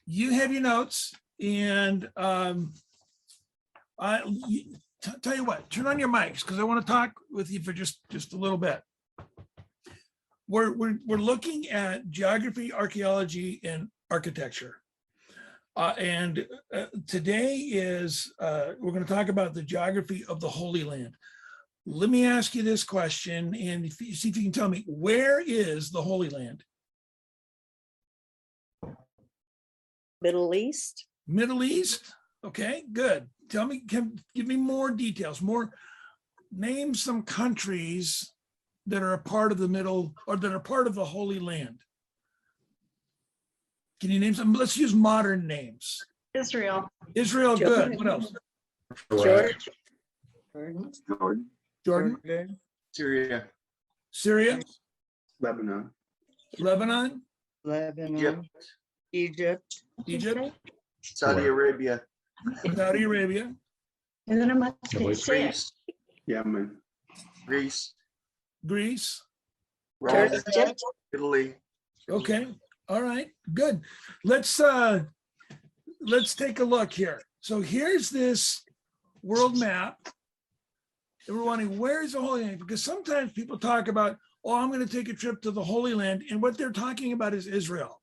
you have your notes, and tell you what, turn on your mics because I want to talk with you for just a little bit. We're looking at geography, archaeology, and architecture. Today is, we're going to talk about the geography of the Holy Land. Let me ask you this question and see if you can tell me, where is the Holy Land? Middle East. Middle East? Okay, good. Tell me, give me more details, name some countries that are a part of the middle, or that are part of the Holy Land. Can you name some? Let's use modern names. Israel. Israel, good. What else? Jordan. Syria. Lebanon. Egypt. Saudi Arabia. And then I must say it. Yemen. Greece. Rome. Turkey. Italy. Okay. All right. Good. Let's take a look here. So here's this world map. And we're wondering, where's the Holy Land? Because sometimes people talk about, oh, I'm going to take a trip to the Holy Land, and what they're talking about is Israel.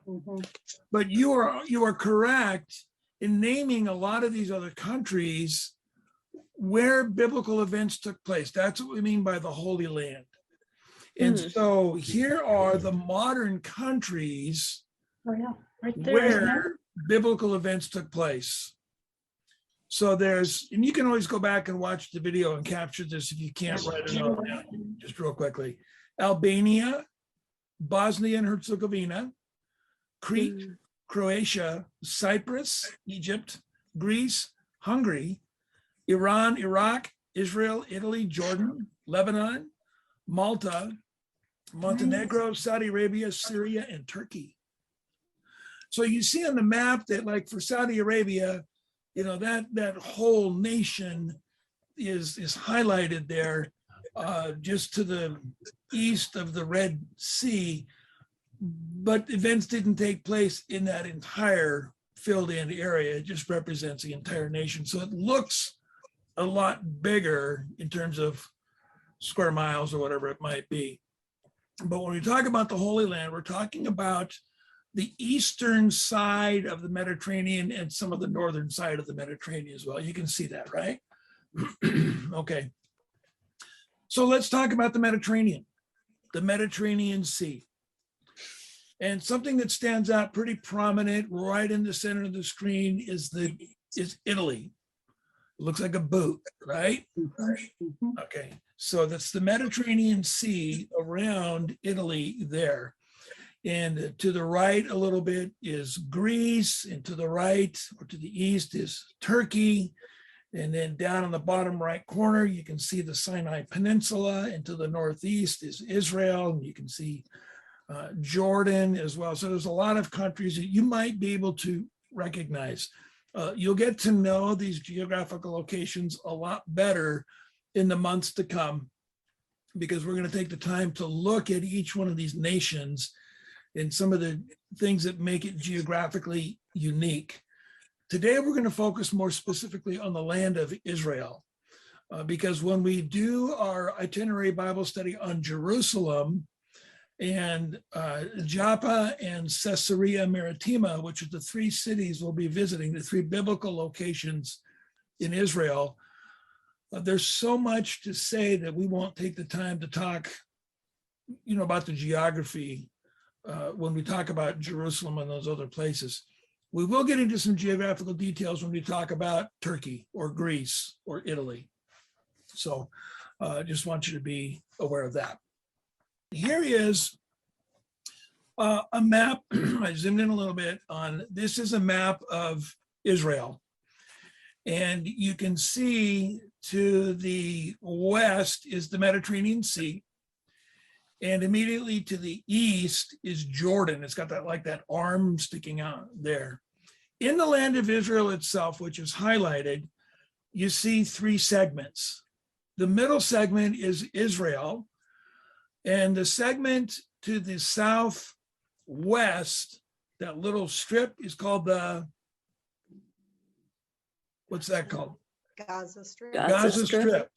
Mhm. But you are correct in naming a lot of these other countries where biblical events took place. That's what we mean by the Holy Land. And so here are the modern countries Oh, yeah. Right there. isn't it? where biblical events took place. So there's, and you can always go back and watch the video and capture this if you can't write it all down, just real quickly. Albania, Bosnia and Herzegovina, Crete, Croatia, Cyprus, Egypt, Greece, Hungary, Iran, Iraq, Israel, Italy, Jordan, Lebanon, Malta, Montenegro, Saudi Arabia, Syria, and Turkey. So you see on the map that, like, for Saudi Arabia, you know, that whole nation is highlighted there, just to the east of the Red Sea, but events didn't take place in that entire filled in area. It just represents the entire nation. So it looks a lot bigger in terms of square miles or whatever it might be. But when we talk about the Holy Land, we're talking about the eastern side of the Mediterranean and some of the northern side of the Mediterranean as well. You can see that, right? Okay. So let's talk about the Mediterranean Sea. And something that stands out pretty prominent right in the center of the screen is Italy. It looks like a boot, right? Okay, so that's the Mediterranean Sea around Italy there. And to the right a little bit is Greece, and to the right or to the east is Turkey. And then down on the bottom right corner, you can see the Sinai Peninsula, and to the northeast is Israel, and you can see Jordan as well. So there's a lot of countries that you might be able to recognize. You'll get to know these geographical locations a lot better in the months to come, because we're going to take the time to look at each one of these nations and some of the things that make it geographically unique. Today, we're going to focus more specifically on the land of Israel, because when we do our itinerary Bible study on Jerusalem and Joppa and Caesarea Maritima, which are the three cities we'll be visiting, the three biblical locations in Israel, there's so much to say that we won't take the time to talk, you know, about the geography when we talk about Jerusalem and those other places. We will get into some geographical details when we talk about Turkey or Greece or Italy. So I just want you to be aware of that. Here is a map. I zoomed in a little bit on, this is a map of Israel. And you can see to the west is the Mediterranean Sea. And immediately to the east is Jordan. It's got that, like that arm sticking out there. In the land of Israel itself, which is highlighted, you see three segments. The middle segment is Israel, and the segment to the southwest that little strip is called what's that called? Gaza Strip. Gaza Strip.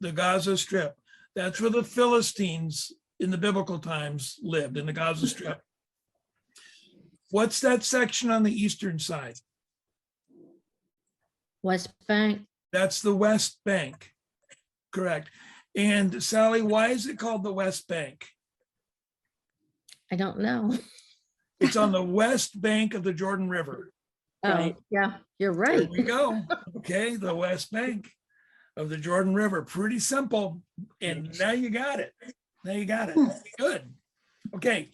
The Gaza Strip. That's where the Philistines in the biblical times lived, in the Gaza Strip. What's that section on the eastern side? West Bank. That's the West Bank. Correct. And Sally, why is it called the West Bank? I don't know. It's on the west bank of the Jordan River. Right. Oh, yeah, you're There right. we go. Okay, the West Bank of the Jordan River. Pretty simple. And now you got it. Now you got it. Good. Okay.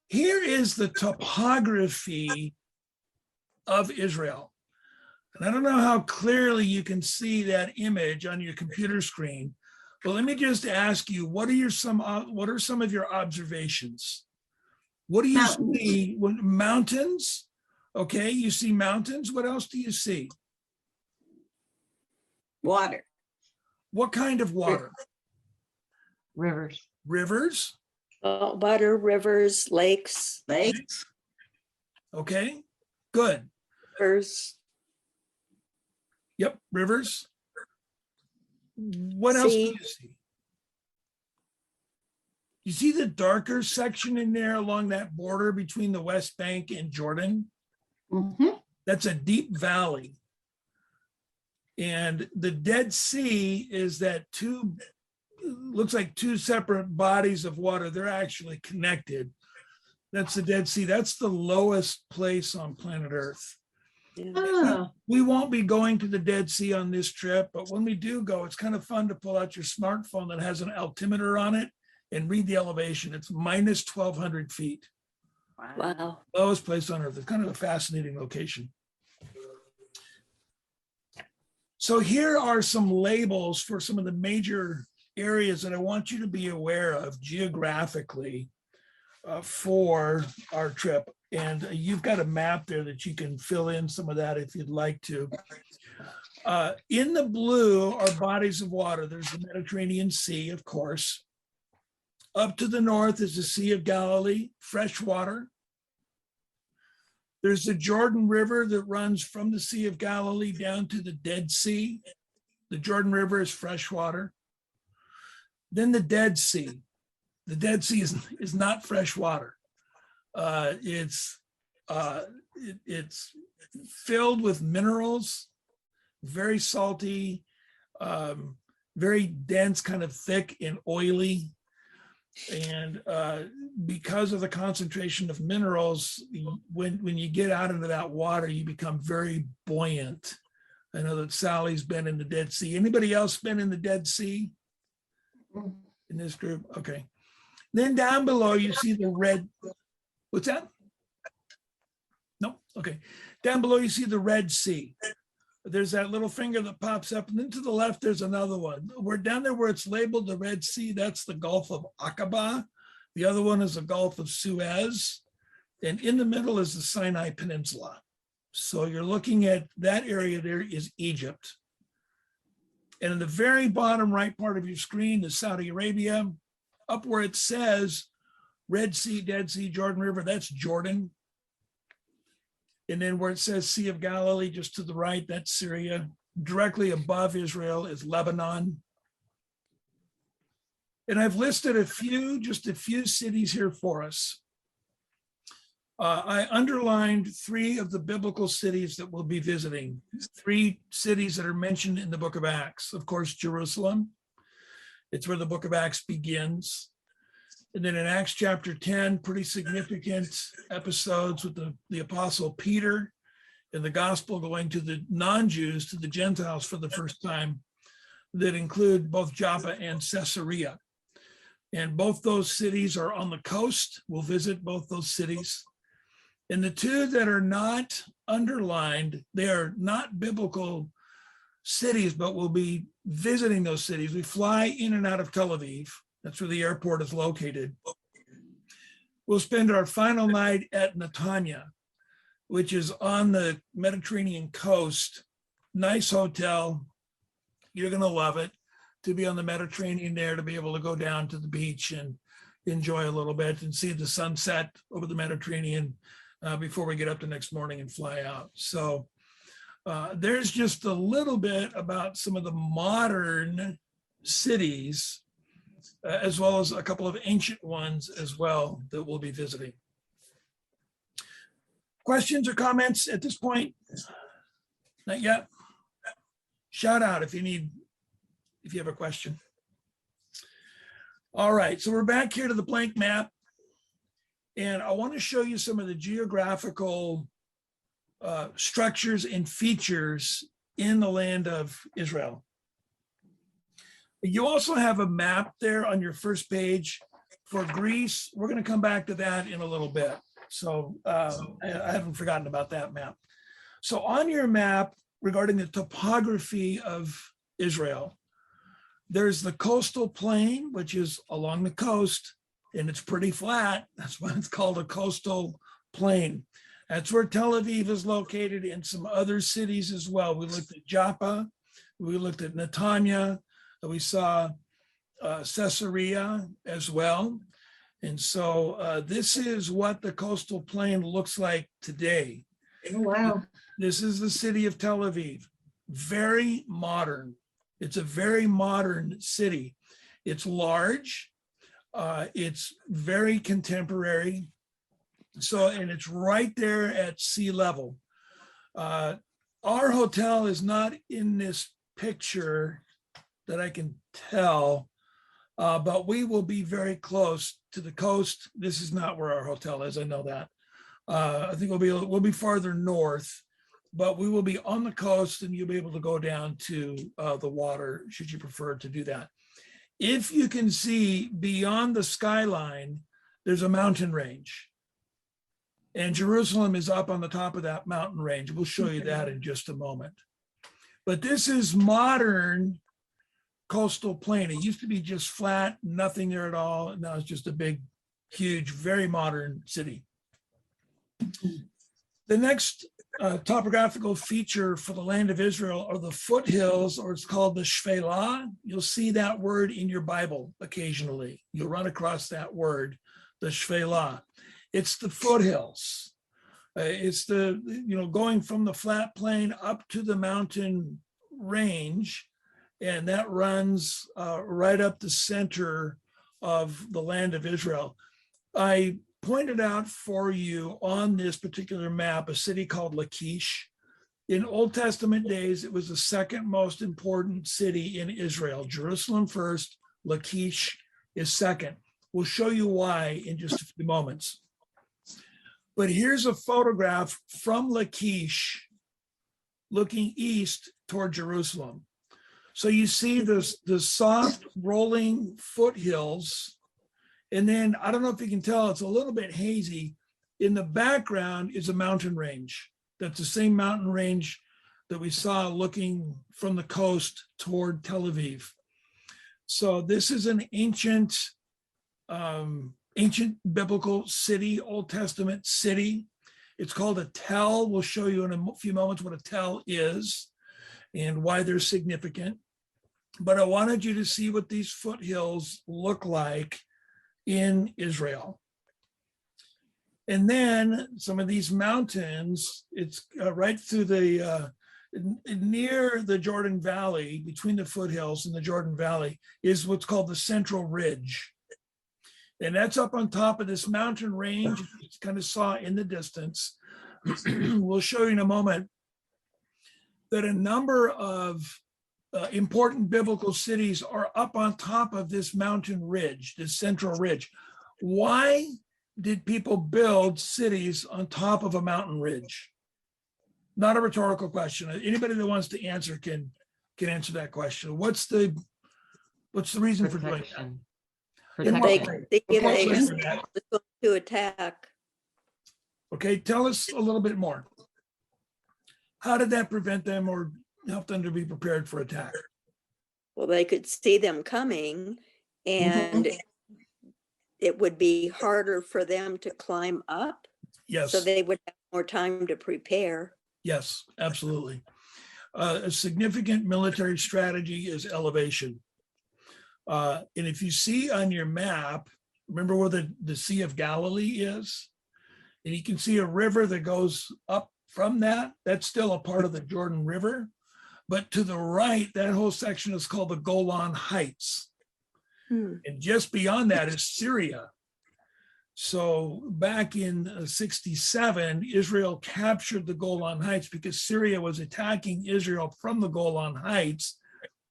Here is the topography of Israel. And I don't know how clearly you can see that image on your computer screen, but let me just ask you, what are some of your observations? What do you Mountains. see? Mountains? Okay, you see mountains. What else do you see? Water. What kind of water? Rivers. Rivers? Water, rivers, lakes. Lakes. Okay, good. Rivers. Yep, rivers. What else do Sea. you see? You see the darker section in there along that border between the West Bank and Jordan? That's a deep valley. And the Dead Sea is that looks like two separate bodies of water. They're actually connected. That's the Dead Sea. That's the lowest place on planet Earth. Oh, We won't be going to the Dead Sea on this trip, but when we do go, it's kind of fun to pull out your smartphone that has an altimeter on it and read the elevation. It's minus 1,200 feet. Wow. Lowest place on Earth. It's kind of a fascinating location. So here are some labels for some of the major areas that I want you to be aware of geographically for our trip. And you've got a map there that you can fill in some of that if you'd like to. In the blue are bodies of water. There's the Mediterranean Sea, of course. Up to the north is the Sea of Galilee, fresh water. There's the Jordan River that runs from the Sea of Galilee down to the Dead Sea. The Jordan River is fresh water. Then the Dead Sea. The Dead Sea is not fresh water. It's filled with minerals, very salty, very dense, kind of thick and oily. And because of the concentration of minerals, when you get out into that water, you become very buoyant. I know that Sally's been in the Dead Sea. Anybody else been in the Dead Sea in this group? Okay. Then down below, you see the red. What's that? No, okay. Down below, you see the Red Sea. There's that little finger that pops up, and then to the left, there's another one. We're down there where it's labeled the Red Sea. That's the Gulf of Aqaba. The other one is the Gulf of Suez. And in the middle is the Sinai Peninsula. So you're looking at that area there is Egypt. And in the very bottom right part of your screen is Saudi Arabia. Up where it says Red Sea, Dead Sea, Jordan River, that's Jordan. And then where it says Sea of Galilee, just to the right, that's Syria. Directly above Israel is Lebanon. And I've listed just a few cities here for us. I underlined 3 of the biblical cities that we'll be visiting. 3 cities that are mentioned in the book of Acts. Of course, Jerusalem. It's where the book of Acts begins. And then in Acts chapter 10, pretty significant episodes with the apostle Peter and the gospel going to the non-Jews, to the Gentiles for the first time, that include both Joppa and Caesarea. And both those cities are on the coast. We'll visit both those cities. And the 2 that are not underlined, they are not biblical cities, but we'll be visiting those cities. We fly in and out of Tel Aviv. That's where the airport is located. We'll spend our final night at Netanya, which is on the Mediterranean coast. Nice hotel. You're going to love it to be on the Mediterranean there, to be able to go down to the beach and enjoy a little bit and see the sunset over the Mediterranean before we get up the next morning and fly out. So there's just a little bit about some of the modern cities, as well as a couple of ancient ones as well that we'll be visiting. Questions or comments at this point? Not yet? Shout out if you have a question. All right, so we're back here to the blank map. And I want to show you some of the geographical structures and features in the land of Israel. You also have a map there on your first page for Greece. We're going to come back to that in a little bit. So I haven't forgotten about that map. So on your map regarding the topography of Israel, there's the coastal plain, which is along the coast, and it's pretty flat. That's why it's called a coastal plain. That's where Tel Aviv is located, and some other cities as well. We looked at Joppa, we looked at Netanya, we saw Caesarea as well. And so this is what the coastal plain looks like today. Oh, wow. This is the city of Tel Aviv. Very modern. It's a very modern city. It's large. It's very contemporary. So, and it's right there at sea level. Our hotel is not in this picture that I can tell, but we will be very close to the coast. This is not where our hotel is, I know that. I think we'll be farther north, but we will be on the coast, and you'll be able to go down to the water should you prefer to do that. If you can see beyond the skyline, there's a mountain range. And Jerusalem is up on the top of that mountain range. We'll show you that in just a moment. But this is modern coastal plain. It used to be just flat, nothing there at all. And now it's just a big, huge, very modern city. The next topographical feature for the land of Israel are the foothills, or it's called the Shphelah. You'll see that word in your Bible occasionally. You'll run across that word, the Shphelah. It's the foothills. It's the, going from the flat plain up to the mountain range. And that runs right up the center of the land of Israel. I pointed out for you on this particular map a city called Lachish. In Old Testament days, it was the second most important city in Israel. Jerusalem first, Lachish is second. We'll show you why in just a few moments. But here's a photograph from Lachish looking east toward Jerusalem. So you see the soft rolling foothills. And then, I don't know if you can tell, it's a little bit hazy. In the background is a mountain range. That's the same mountain range that we saw looking from the coast toward Tel Aviv. So this is an ancient biblical city, Old Testament city. It's called a tell. We'll show you in a few moments what a tell is and why they're significant. But I wanted you to see what these foothills look like in Israel. And then some of these mountains, it's right through the, near the Jordan Valley, between the foothills and the Jordan Valley, is what's called the Central Ridge. And that's up on top of this mountain range, you kind of saw in the distance. We'll show you in a moment that a number of important biblical cities are up on top of this mountain ridge, this Central Ridge. Why did people build cities on top of a mountain ridge? Not a rhetorical question. Anybody that wants to answer can answer that question. What's the reason for doing that? In what way? They give What way a is that? to attack. Okay, tell us a little bit more. How did that prevent them or help them to be prepared for attack? Well, they could see them coming, and it would be harder for them to climb up. Yes. So they would have more time to prepare. Yes, absolutely. A significant military strategy is elevation. And if you see on your map, remember where the Sea of Galilee is? And you can see a river that goes up from that. That's still a part of the Jordan River. But to the right, that whole section is called the Golan Heights. And just beyond that is Syria. So back in 67, Israel captured the Golan Heights because Syria was attacking Israel from the Golan Heights.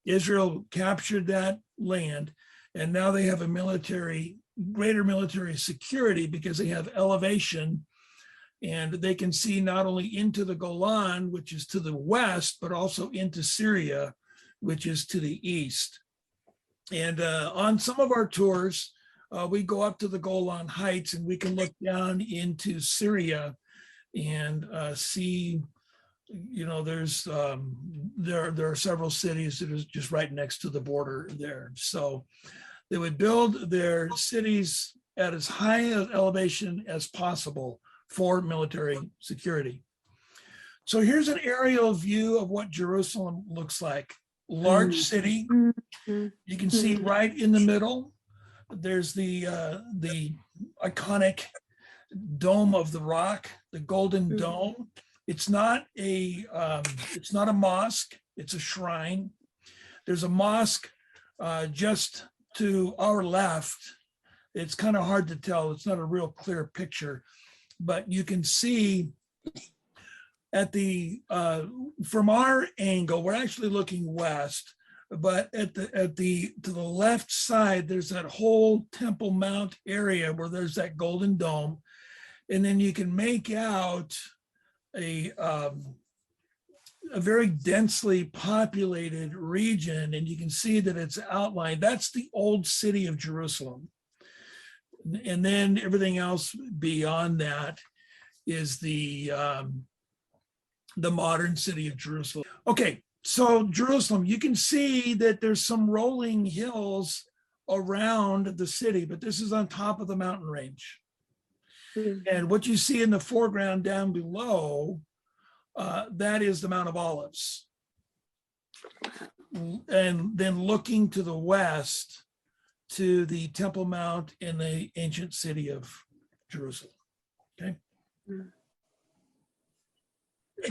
Israel captured that land, and now they have a greater military security because they have elevation, and they can see not only into the Golan, which is to the west, but also into Syria, which is to the east. And on some of our tours, we go up to the Golan Heights and we can look down into Syria and see, you know, there are several cities that are just right next to the border there. So they would build their cities at as high an elevation as possible for military security. So here's an aerial view of what Jerusalem looks like. Large city. You can see right in the middle, there's the iconic Dome of the Rock, the Golden Dome. It's not a mosque, it's a shrine. There's a mosque just to our left. It's kind of hard to tell. It's not a real clear picture, but you can see at the from our angle, we're actually looking west, but to the left side, there's that whole Temple Mount area where there's that Golden Dome, and then you can make out a very densely populated region, and you can see that it's outlined. That's the old city of Jerusalem, and then everything else beyond that is the modern city of Jerusalem. Okay, so Jerusalem, you can see that there's some rolling hills around the city, but this is on top of the mountain range. And what you see in the foreground down below, that is the Mount of Olives. And then looking to the west to the Temple Mount in the ancient city of Jerusalem, okay?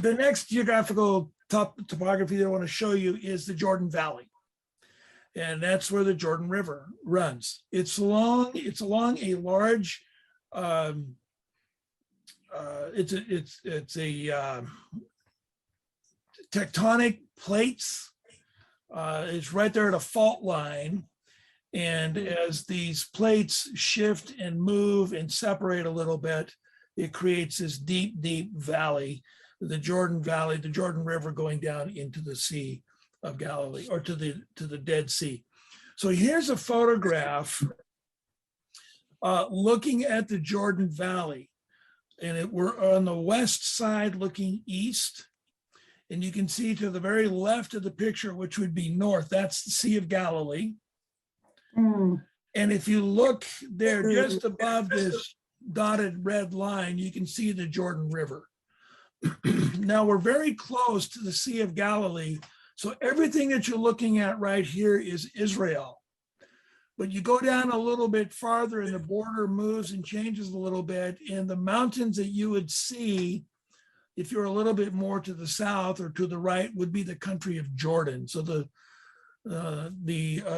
The next geographical topography that I want to show you is the Jordan Valley. And that's where the Jordan River runs. It's along a large, it's a tectonic plates. It's right there at a fault line. And as these plates shift and move and separate a little bit, it creates this deep, deep valley, the Jordan Valley, the Jordan River going down into the Sea of Galilee, or to the Dead Sea. So here's a photograph looking at the Jordan Valley, and we're on the west side looking east, and you can see to the very left of the picture, which would be north, that's the Sea of Galilee. And if you look there just above this dotted red line, you can see the Jordan River. Now we're very close to the Sea of Galilee, so everything that you're looking at right here is Israel. But you go down a little bit farther and the border moves and changes a little bit, and the mountains that you would see if you're a little bit more to the south or to the right would be the country of Jordan. So the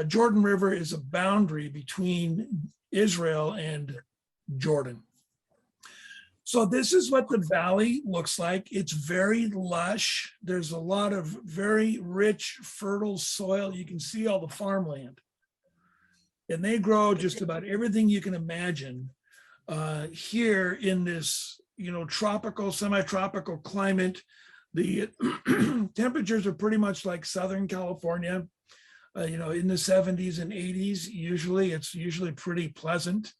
Jordan River is a boundary between Israel and Jordan. So this is what the valley looks like. It's very lush. There's a lot of very rich, fertile soil. You can see all the farmland. And they grow just about everything you can imagine here in this, tropical, semi-tropical climate. The temperatures are pretty much like Southern California, in the 70s and 80s. It's usually pretty pleasant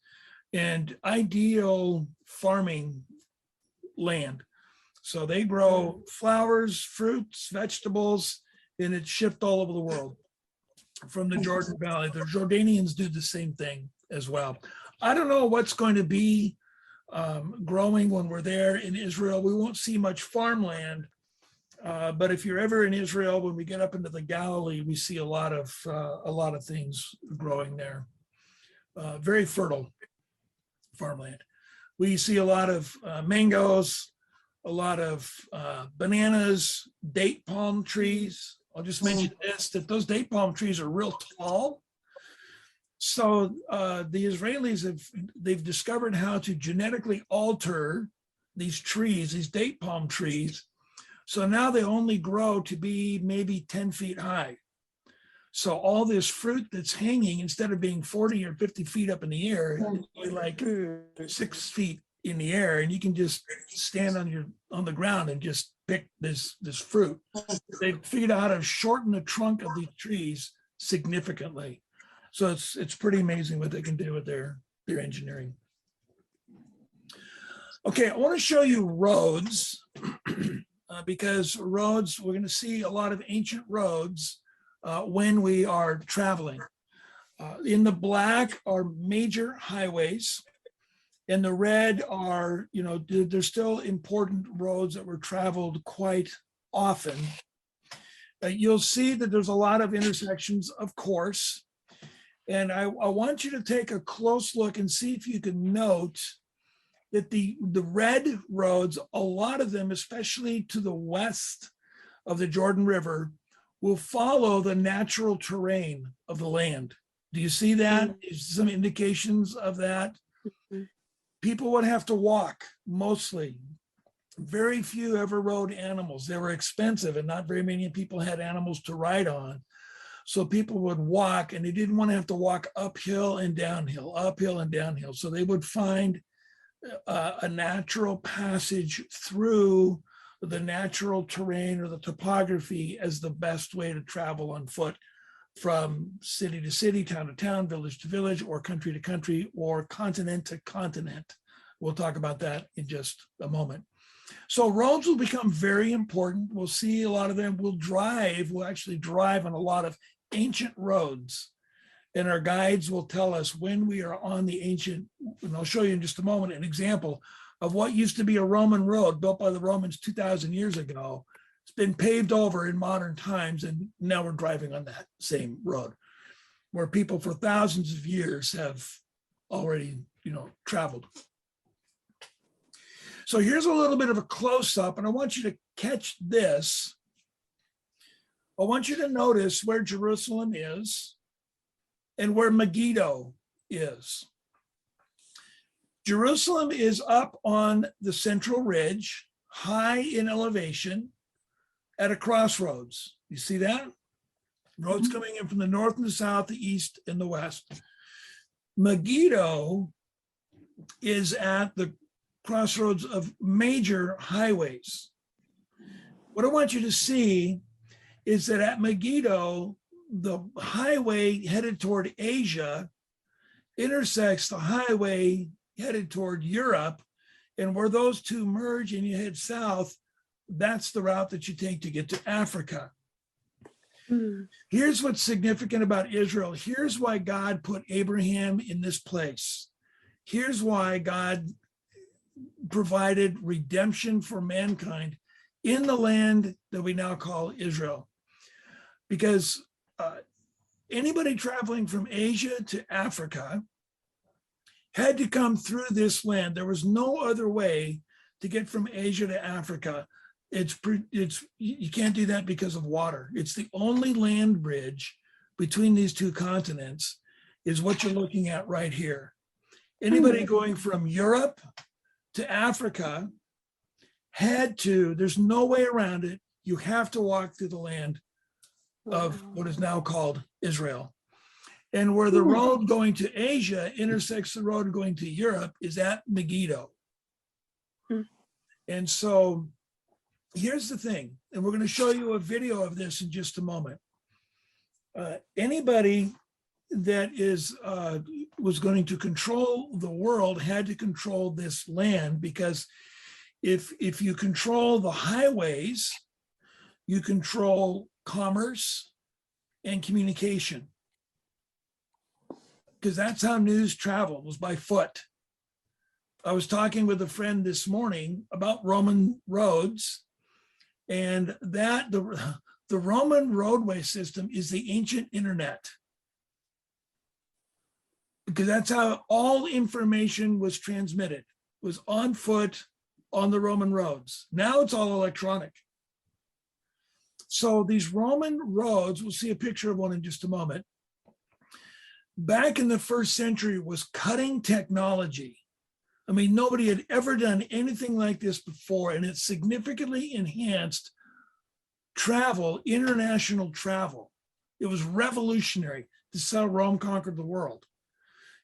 and ideal farming land. So they grow flowers, fruits, vegetables, and it's shipped all over the world from the Jordan Valley. The Jordanians do the same thing as well. I don't know what's going to be growing when we're there in Israel. We won't see much farmland, but if you're ever in Israel, when we get up into the Galilee, we see a lot of things growing there. very fertile farmland. We see a lot of mangoes, a lot of bananas, date palm trees. I'll just mention this, that those date palm trees are real tall. So the Israelis they've discovered how to genetically alter these trees, these date palm trees. So now they only grow to be maybe 10 feet high. So all this fruit that's hanging, instead of being 40 or 50 feet up in the air, it's only like 6 feet in the air, and you can just stand on the ground and just pick this fruit. They figured out how to shorten the trunk of these trees significantly. So it's pretty amazing what they can do with their engineering. Okay, I want to show you roads because roads, we're going to see a lot of ancient roads when we are traveling. In the black are major highways. In the red are, there's still important roads that were traveled quite often. You'll see that there's a lot of intersections, of course. And I want you to take a close look and see if you can note that the red roads, a lot of them, especially to the west of the Jordan River, will follow the natural terrain of the land. Do you see that? Some indications of that? People would have to walk mostly. Very few ever rode animals. They were expensive and not very many people had animals to ride on. So people would walk and they didn't want to have to walk uphill and downhill. So they would find a natural passage through the natural terrain or the topography as the best way to travel on foot from city to city, town to town, village to village, or country to country, or continent to continent. We'll talk about that in just a moment. So roads will become very important. We'll see a lot of them. We'll actually drive on a lot of ancient roads. And our guides will tell us when we are on the ancient, and I'll show you in just a moment, an example of what used to be a Roman road built by the Romans 2,000 years ago. It's been paved over in modern times, and now we're driving on that same road where people for thousands of years have already, traveled. So here's a little bit of a close-up, and I want you to catch this. I want you to notice where Jerusalem is and where Megiddo is. Jerusalem is up on the central ridge, high in elevation, at a crossroads. You see that? Roads coming in from the north and the south, the east and the west. Megiddo is at the crossroads of major highways. What I want you to see is that at Megiddo, the highway headed toward Asia intersects the highway headed toward Europe, and where those two merge and you head south, that's the route that you take to get to Africa. Here's what's significant about Israel. Here's why God put Abraham in this place. Here's why God provided redemption for mankind in the land that we now call Israel. Because anybody traveling from Asia to Africa had to come through this land. There was no other way to get from Asia to Africa. You can't do that because of water. It's the only land bridge between these two continents is what you're looking at right here. Anybody going from Europe to Africa there's no way around it. You have to walk through the land of what is now called Israel. And where the road going to Asia intersects the road going to Europe is at Megiddo. And so here's the thing, and we're going to show you a video of this in just a moment. Anybody that was going to control the world had to control this land, because if you control the highways, you control commerce and communication, because that's how news traveled, was by foot. I was talking with a friend this morning about Roman roads, and that the Roman roadway system is the ancient internet, because that's how all information was transmitted, was on foot on the Roman roads. Now it's all electronic. So these Roman roads, we'll see a picture of one in just a moment, back in the first century was cutting technology. I mean, nobody had ever done anything like this before, and it significantly enhanced travel, international travel. It was revolutionary. This is how Rome conquered the world.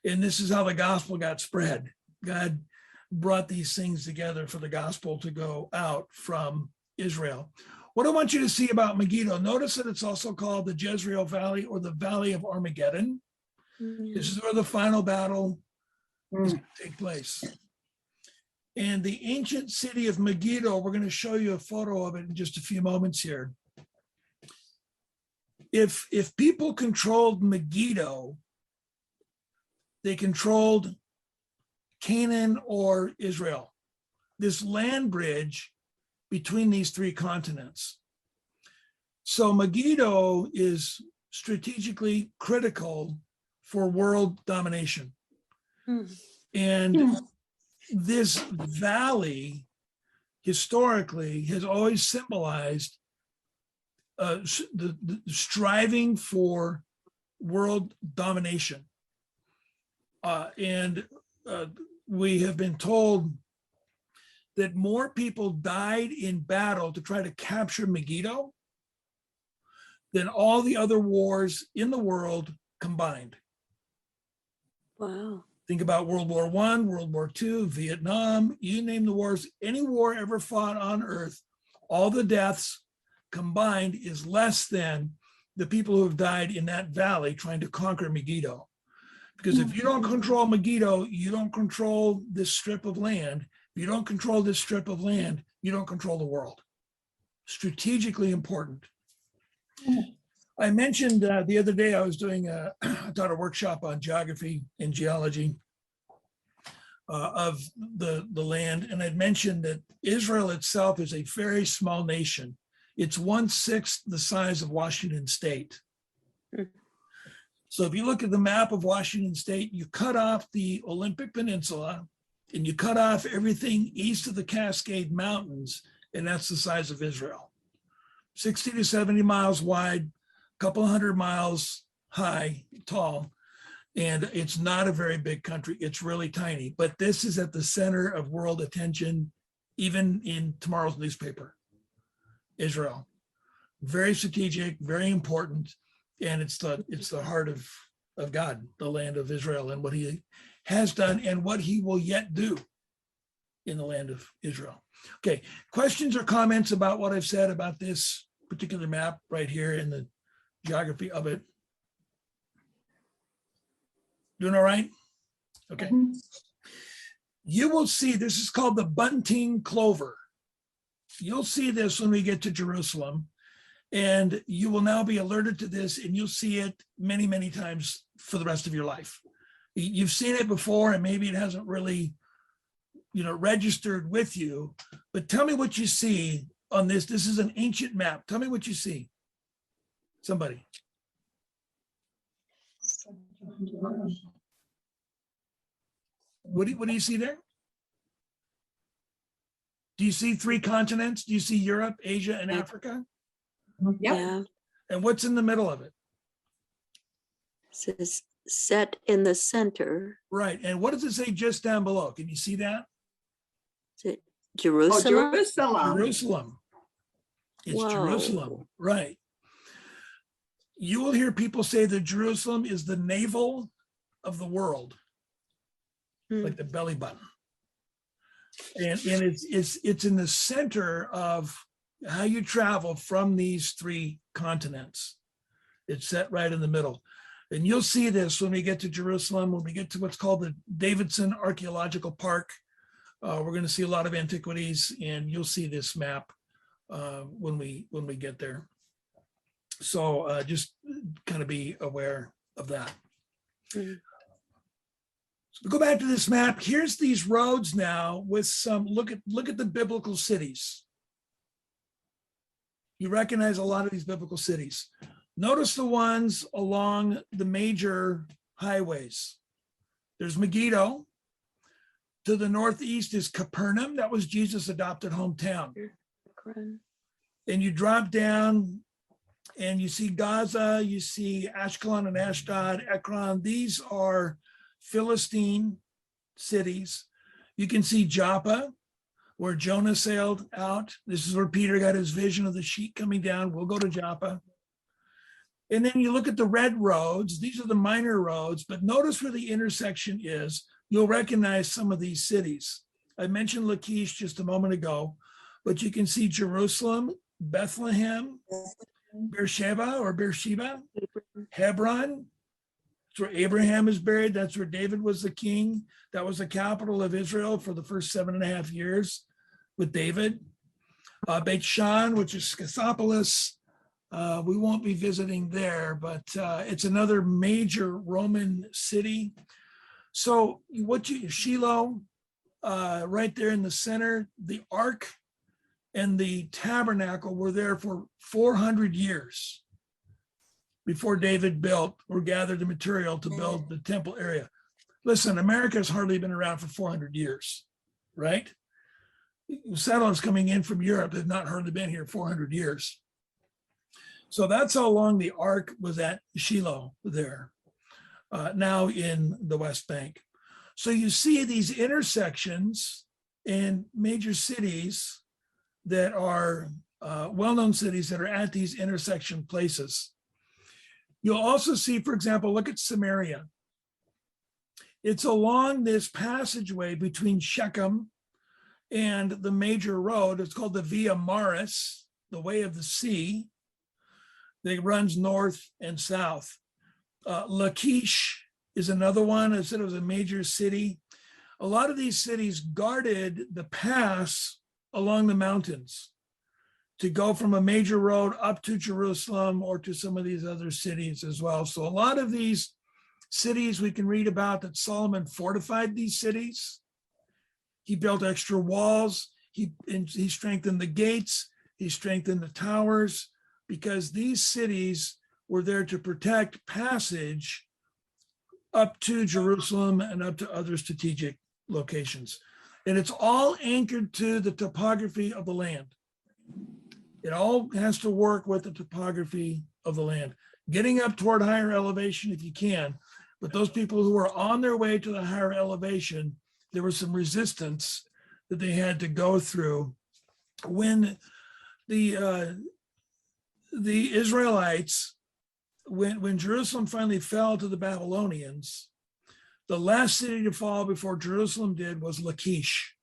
And this is how the gospel got spread. God brought these things together for the gospel to go out from Israel. What I want you to see about Megiddo, notice that it's also called the Jezreel Valley or the Valley of Armageddon. This is where the final battle is going to take place. And the ancient city of Megiddo, we're going to show you a photo of it in just a few moments here. If people controlled Megiddo, they controlled Canaan or Israel, this land bridge between these three continents. So Megiddo is strategically critical for world domination. And this valley historically has always symbolized the striving for world domination. We have been told that more people died in battle to try to capture Megiddo than all the other wars in the world combined. Wow. Think about World War I, World War II, Vietnam, you name the wars, any war ever fought on earth, all the deaths combined is less than the people who have died in that valley trying to conquer Megiddo. Because if you don't control Megiddo, you don't control this strip of land. If you don't control this strip of land, you don't control the world. Strategically important. I mentioned the other day I was doing I taught a workshop on geography and geology of the land, and I'd mentioned that Israel itself is a very small nation. It's 1/6 the size of Washington State. So if you look at the map of Washington State, you cut off the Olympic Peninsula and you cut off everything east of the Cascade Mountains, and that's the size of Israel. 60 to 70 miles wide, couple hundred miles high, tall, and it's not a very big country. It's really tiny, but this is at the center of world attention, even in tomorrow's newspaper. Israel, very strategic, very important, and it's the heart of God, the land of Israel, and what he has done and what he will yet do in the land of Israel. Okay, questions or comments about what I've said about this particular map right here in the geography of it? Doing all right? Okay. You will see, this is called the bunting clover. You'll see this when we get to Jerusalem, and you will now be alerted to this, and you'll see it many, many times for the rest of your life. You've seen it before, and maybe it hasn't really, registered with you, but tell me what you see on this. This is an ancient map. Tell me what you see. Somebody. What do you see there? Do you see 3 continents? Do you see Europe, Asia, and Africa? Yeah. And what's in the middle of it? It says set in the center. Right. And what does it say just down below? Can you see that? Is it Jerusalem? Jerusalem. It's Whoa. Jerusalem. Right. You will hear people say that Jerusalem is the navel of the world, like the belly button. And it's in the center of how you travel from these 3 continents. It's set right in the middle. And you'll see this when we get to Jerusalem, when we get to what's called the Davidson Archaeological Park. We're going to see a lot of antiquities, and you'll see this map when we get there. So just kind of be aware of that. So go back to this map. Here's these roads now with some, look at the biblical cities. You recognize a lot of these biblical cities. Notice the ones along the major highways. There's Megiddo. To the northeast is Capernaum. That was Jesus' adopted hometown. And you drop down and you see Gaza, you see Ashkelon and Ashdod, Ekron. These are Philistine cities. You can see Joppa, where Jonah sailed out. This is where Peter got his vision of the sheet coming down. We'll go to Joppa. And then you look at the red roads. These are the minor roads, but notice where the intersection is. You'll recognize some of these cities. I mentioned Lachish just a moment ago, but you can see Jerusalem, Bethlehem, Beersheba, Hebron. That's where Abraham is buried. That's where David was the king. That was the capital of Israel for the first 7.5 years with David. Beit Shan, which is Scythopolis. We won't be visiting there, but it's another major Roman city. So Shiloh, right there in the center, the Ark and the tabernacle were there for 400 years before David built or gathered the material to build the temple area. Listen, America has hardly been around for 400 years, right? Settlers coming in from Europe have not hardly been here 400 years. So that's how long the Ark was at Shiloh there, now in the West Bank. So you see these intersections in major cities that are well-known cities that are at these intersection places. You'll also see, for example, look at Samaria. It's along this passageway between Shechem and the major road. It's called the Via Maris, the way of the sea, that runs north and south. Lachish is another one. I said it was a major city. A lot of these cities guarded the pass along the mountains to go from a major road up to Jerusalem or to some of these other cities as well. So a lot of these cities we can read about that Solomon fortified these cities. He built extra walls. He strengthened the gates. He strengthened the towers because these cities were there to protect passage up to Jerusalem and up to other strategic locations. And it's all anchored to the topography of the land. It all has to work with the topography of the land. Getting up toward higher elevation if you can, but those people who are on their way to the higher elevation, there was some resistance that they had to go through. When the Israelites, when Jerusalem finally fell to the Babylonians, the last city to fall before Jerusalem did was Lachish.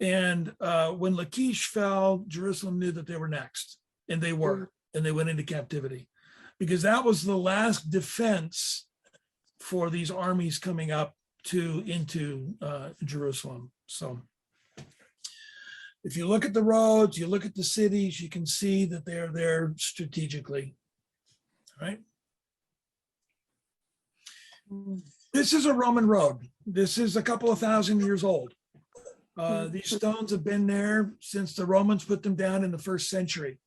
And when Lachish fell, Jerusalem knew that they were next, and they were, and they went into captivity, because that was the last defense for these armies coming up into Jerusalem. So if you look at the roads, you look at the cities, you can see that they're there strategically, right? This is a Roman road. This is a couple of thousand years old. These stones have been there since the Romans put them down in the 1st century.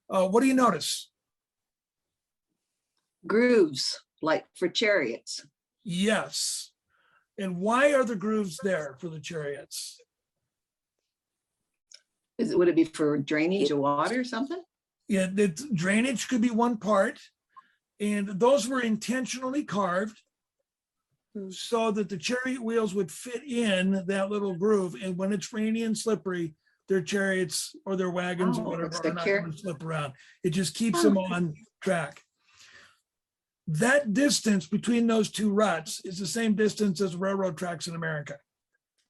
What do you notice? Grooves, like for chariots. Yes. And why are the grooves there for the chariots? Would it be for drainage of water or something? Yeah, drainage could be one part. And those were intentionally carved so that the chariot wheels would fit in that little groove. And when it's rainy and slippery, their chariots or their wagons or whatever are not going to slip around. It just keeps them on track. That distance between those two ruts is the same distance as railroad tracks in America.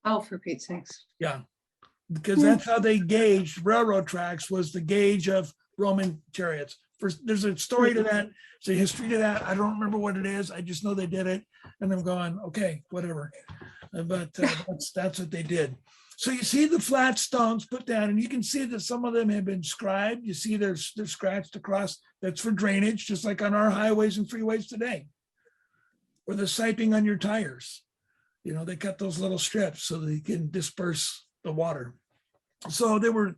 Oh, for Pete's sakes. Yeah, because that's how they gauged railroad tracks, was the gauge of Roman chariots. There's a story to that, there's a history to that. I don't remember what it is. I just know they did it. And I'm going, okay, whatever. But that's what they did. So you see the flat stones put down, and you can see that some of them have been scribed. You see they're scratched across. That's for drainage, just like on our highways and freeways today. Or the siping on your tires. You know, they cut those little strips so they can disperse the water. So they were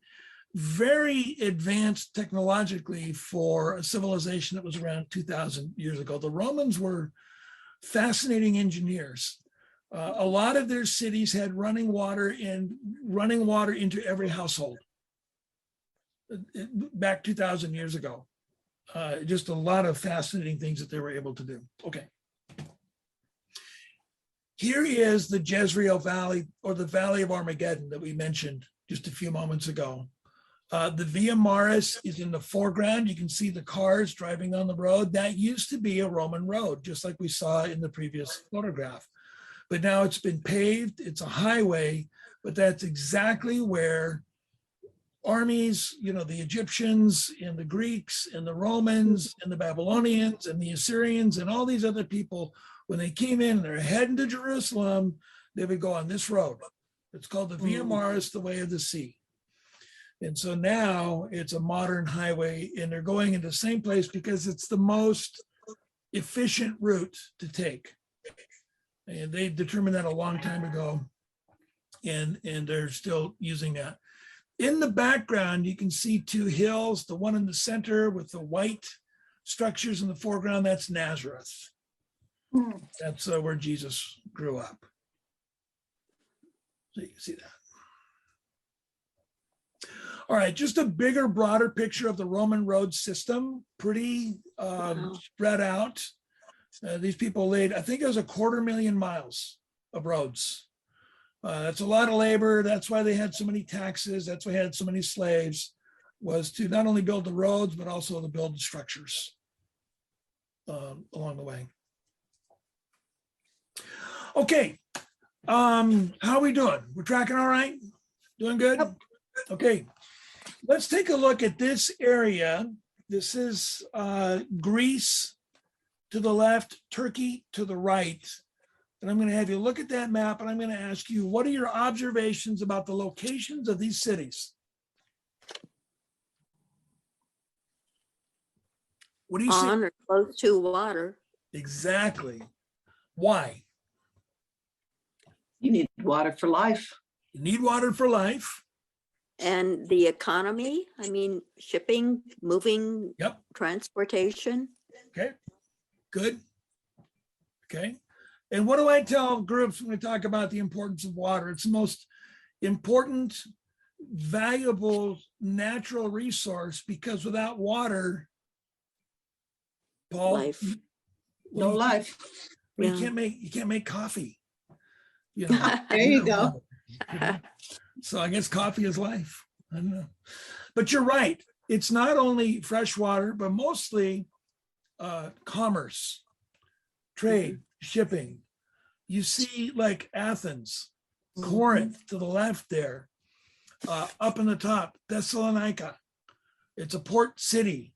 very advanced technologically for a civilization that was around 2,000 years ago. The Romans were fascinating engineers. A lot of their cities had running water into every household back 2,000 years ago. Just a lot of fascinating things that they were able to do. Okay. Here is the Jezreel Valley, or the Valley of Armageddon, that we mentioned just a few moments ago. The Via Maris is in the foreground. You can see the cars driving on the road. That used to be a Roman road, just like we saw in the previous photograph. But now it's been paved. It's a highway, but that's exactly where armies, the Egyptians and the Greeks and the Romans and the Babylonians and the Assyrians and all these other people, when they came in and they're heading to Jerusalem, they would go on this road. It's called the Via Maris, the Way of the Sea. And so now it's a modern highway, and they're going into the same place because it's the most efficient route to take. And they determined that a long time ago, and they're still using that. In the background, you can see two hills, the one in the center with the white structures in the foreground, that's Nazareth. That's where Jesus grew up. So you can see that. All right, just a bigger, broader picture of the Roman road system, pretty spread out. These people laid, I think it was 250,000 miles of roads. That's a lot of labor. That's why they had so many taxes. That's why they had so many slaves, was to not only build the roads, but also to build the structures along the way. Okay, how are we doing? We're tracking all right? Doing good? Okay, let's take a look at this area. This is Greece to the left, Turkey to the right. And I'm going to have you look at that map, and I'm going to ask you, what are your observations about the locations of these cities? What do you see? On or close to water. Exactly. Why? You need water for life. You need water for life. And the economy, I mean, shipping, moving, Yep. transportation. Okay. Good. Okay. And what do I tell groups when we talk about the importance of water? It's the most important, valuable natural resource, because without water, Paul, Life. No life. well, Yeah. you can't make coffee. There you go. So I guess coffee is life. I don't know. But you're right. It's not only fresh water, but mostly commerce, trade, shipping. You see, like Athens, Corinth to the left there, up in the top, Thessalonica. It's a port city.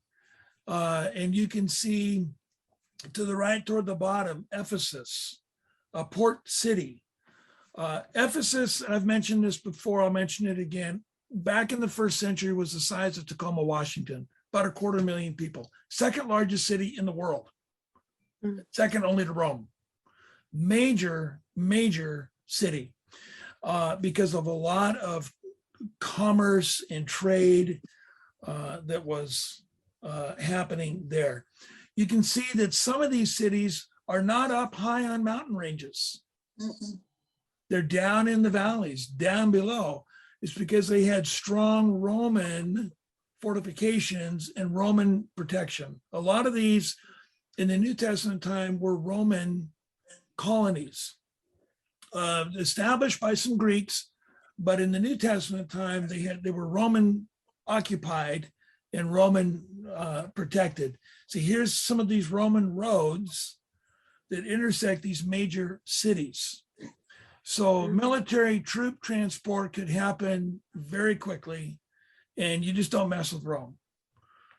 And you can see to the right toward the bottom, Ephesus, a port city. Ephesus, I've mentioned this before, I'll mention it again. Back in the 1st century was the size of Tacoma, Washington, about 250,000 people. Second largest city in the world. Second only to Rome. Major city, because of a lot of commerce and trade that was happening there. You can see that some of these cities are not up high on mountain ranges. They're down in the valleys, down below. It's because they had strong Roman fortifications and Roman protection. A lot of these in the New Testament time were Roman colonies, established by some Greeks, but in the New Testament time, they were Roman occupied and Roman protected. See, here's some of these Roman roads that intersect these major cities. So military troop transport could happen very quickly, and you just don't mess with Rome.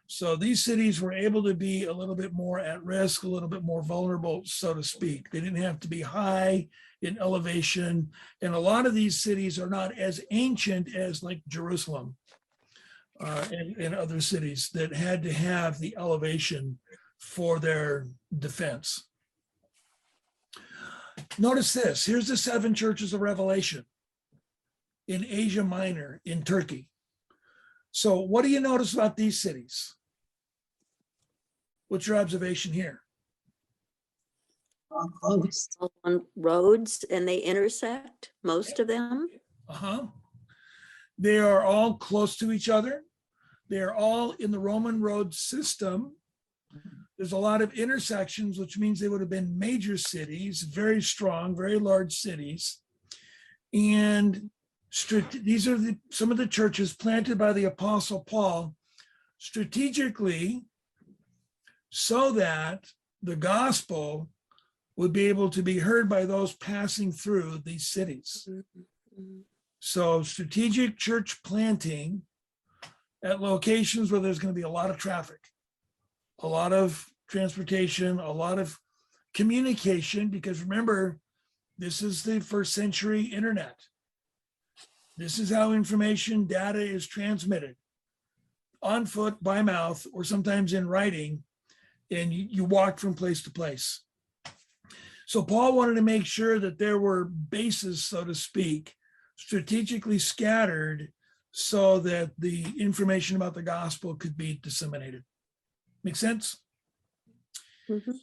So these cities were able to be a little bit more at risk, a little bit more vulnerable, so to speak. They didn't have to be high in elevation. And a lot of these cities are not as ancient as like Jerusalem and other cities that had to have the elevation for their defense. Notice this, here's the 7 churches of Revelation in Asia Minor, in Turkey. So what do you notice about these cities? What's your observation here? On roads and they intersect, most of them. Uh-huh. They are all close to each other. They are all in the Roman road system. There's a lot of intersections, which means they would have been major cities, very strong, very large cities. And these are some of the churches planted by the Apostle Paul strategically so that the gospel would be able to be heard by those passing through these cities. So strategic church planting at locations where there's going to be a lot of traffic, a lot of transportation, a lot of communication, because remember, this is the first century internet. This is how information data is transmitted on foot, by mouth, or sometimes in writing, and you walk from place to place. So Paul wanted to make sure that there were bases, so to speak, strategically scattered so that the information about the gospel could be disseminated. Make sense? Mhm.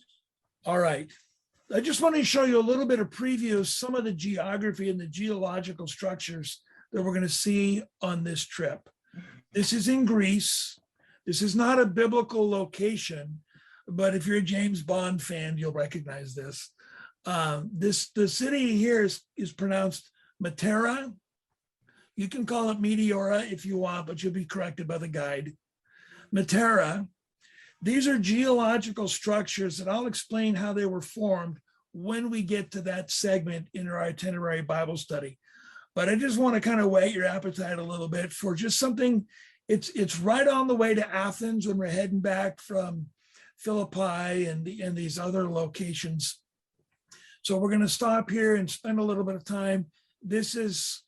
All right. I just want to show you a little bit of preview of some of the geography and the geological structures that we're going to see on this trip. This is in Greece. This is not a biblical location, but if you're a James Bond fan, you'll recognize this. The city here is pronounced Matera. You can call it Meteora if you want, but you'll be corrected by the guide. Matera. These are geological structures that I'll explain how they were formed when we get to that segment in our itinerary Bible study. But I just want to kind of whet your appetite a little bit for just something. It's right on the way to Athens when we're heading back from Philippi and these other locations. So we're going to stop here and spend a little bit of time. This is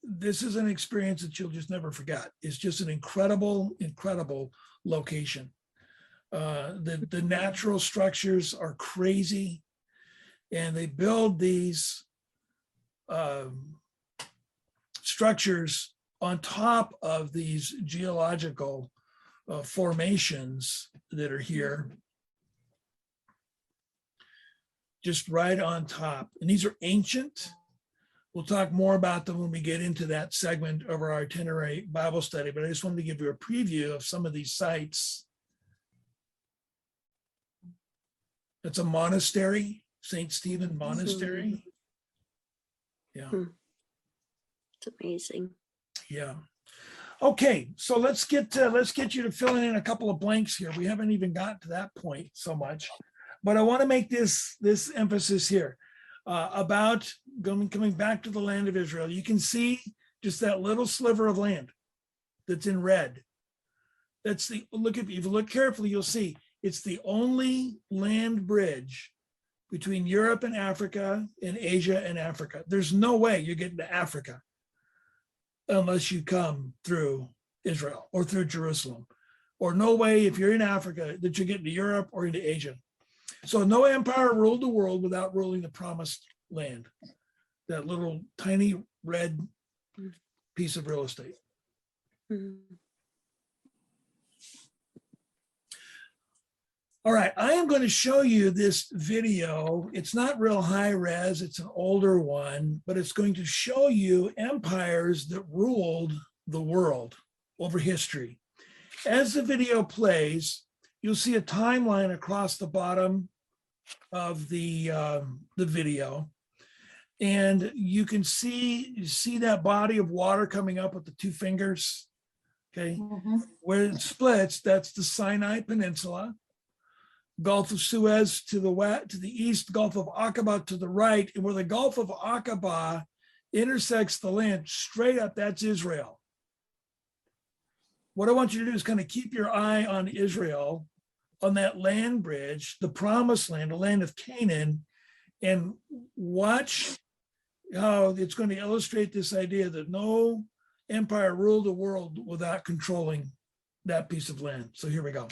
an experience that you'll just never forget. It's just an incredible, incredible location. The natural structures are crazy, and they build these structures on top of these geological formations that are here, just right on top. And these are ancient. We'll talk more about them when we get into that segment of our itinerary Bible study, but I just wanted to give you a preview of some of these sites. It's a monastery, St. Stephen Monastery. Yeah. It's amazing. Yeah. Okay, so let's get you to filling in a couple of blanks here. We haven't even gotten to that point so much, but I want to make this emphasis here about coming back to the land of Israel. You can see just that little sliver of land that's in red. That's if you look carefully, you'll see it's the only land bridge between Europe and Africa and Asia and Africa. There's no way you're getting to Africa unless you come through Israel or through Jerusalem, or no way if you're in Africa that you're getting to Europe or into Asia. So no empire ruled the world without ruling the promised land, that little tiny red piece of real estate. Mhm. All right, I am going to show you this video. It's not real high res, it's an older one, but it's going to show you empires that ruled the world over history. As the video plays, you'll see a timeline across the bottom of the video. And you can see that body of water coming up with the two fingers, okay? Where it splits, that's the Sinai Peninsula. Gulf of Suez to the west, to the east, Gulf of Aqaba to the right, and where the Gulf of Aqaba intersects the land straight up, that's Israel. What I want you to do is kind of keep your eye on Israel, on that land bridge, the promised land, the land of Canaan, and watch how it's going to illustrate this idea that no empire ruled the world without controlling that piece of land. So here we go.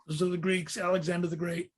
Those are the Greeks, Alexander the Great.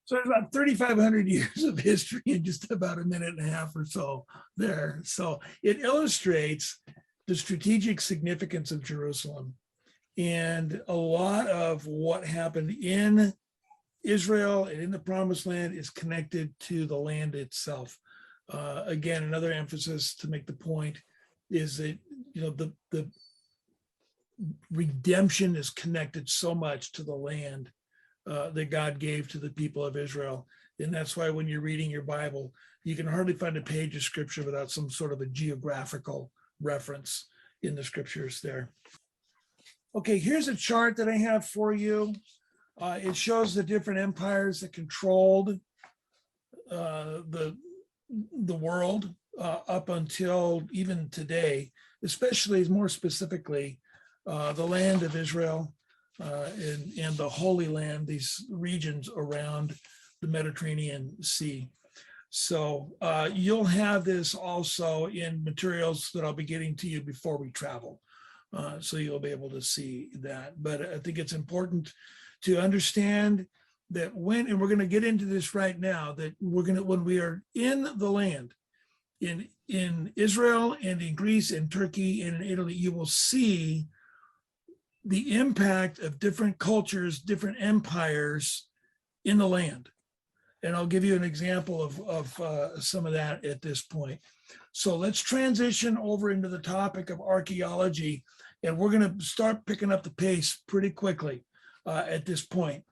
So there's about 3,500 years of history in just about a minute and a half or so there. So it illustrates the strategic significance of Jerusalem. And a lot of what happened in Israel and in the Promised Land is connected to the land itself. Again, another emphasis to make the point is that, you know, the redemption is connected so much to the land that God gave to the people of Israel. And that's why when you're reading your Bible, you can hardly find a page of scripture without some sort of a geographical reference in the scriptures there. Okay, here's a chart that I have for you. It shows the different empires that controlled the world up until even today, especially more specifically, the land of Israel and the Holy Land, these regions around the Mediterranean Sea. So you'll have this also in materials that I'll be getting to you before we travel. So you'll be able to see that. But I think it's important to understand that when, and we're going to get into this right now, that when we are in the land, in Israel and in Greece and Turkey and in Italy, you will see the impact of different cultures, different empires in the land. And I'll give you an example of some of that at this point. So let's transition over into the topic of archaeology, and we're going to start picking up the pace pretty quickly at this point.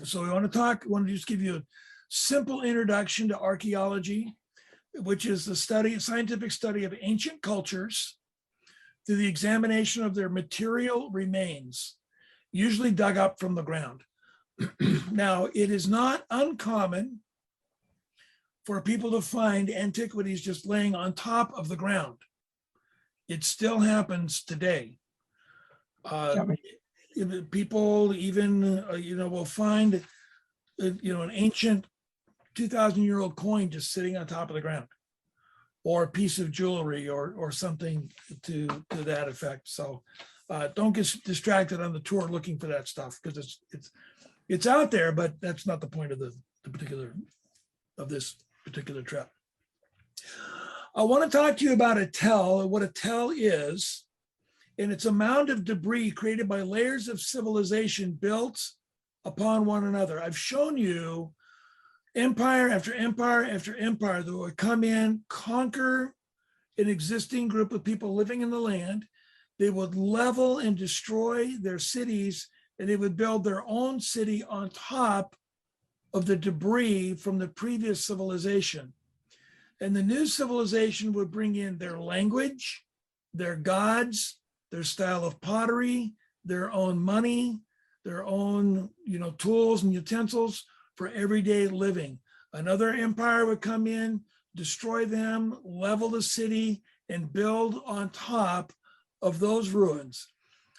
So we want to just give you a simple introduction to archaeology, which is the scientific study of ancient cultures through the examination of their material remains, usually dug up from the ground. Now, it is not uncommon for people to find antiquities just laying on top of the ground. It still happens today. People even, will find, an ancient 2,000-year-old coin just sitting on top of the ground, or a piece of jewelry or something to that effect. So don't get distracted on the tour looking for that stuff, because it's out there, but that's not the point of this particular trip. I want to talk to you about a tell, what a tell is, and it's a mound of debris created by layers of civilization built upon one another. I've shown you empire after empire after empire that would come in, conquer an existing group of people living in the land. They would level and destroy their cities, and they would build their own city on top of the debris from the previous civilization. And the new civilization would bring in their language, their gods, their style of pottery, their own money, their own, tools and utensils for everyday living. Another empire would come in, destroy them, level the city, and build on top of those ruins.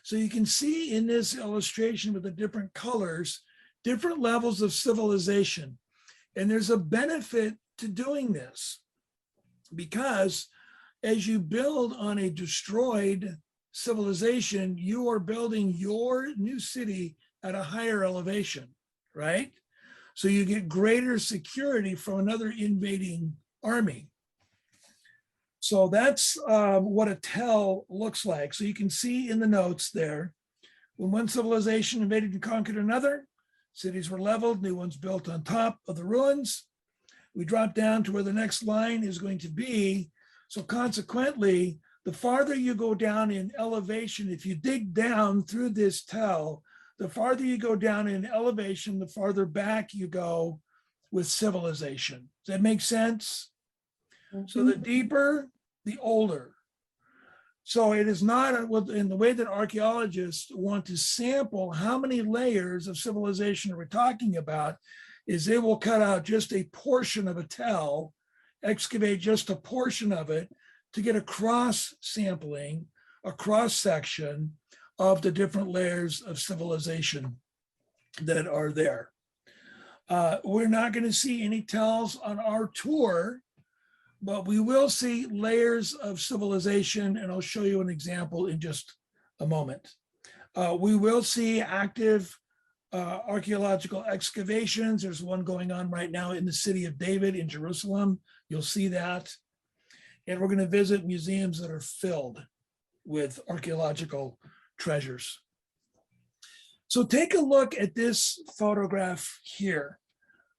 So you can see in this illustration with the different colors, different levels of civilization. And there's a benefit to doing this because as you build on a destroyed civilization, you are building your new city at a higher elevation, right? So you get greater security from another invading army. So that's what a tell looks like. So you can see in the notes there, when one civilization invaded and conquered another, cities were leveled, new ones built on top of the ruins. We drop down to where the next line is going to be. So consequently, the farther you go down in elevation, if you dig down through this tell, the farther you go down in elevation, the farther back you go with civilization. Does that make sense? So the deeper, the older. So it is not in the way that archaeologists want to sample how many layers of civilization are we talking about, is they will cut out just a portion of a tell, excavate just a portion of it to get a cross sampling, a cross section of the different layers of civilization that are there. We're not going to see any tells on our tour, but we will see layers of civilization, and I'll show you an example in just a moment. We will see active archaeological excavations. There's one going on right now in the city of David in Jerusalem. You'll see that. And we're going to visit museums that are filled with archaeological treasures. So take a look at this photograph here.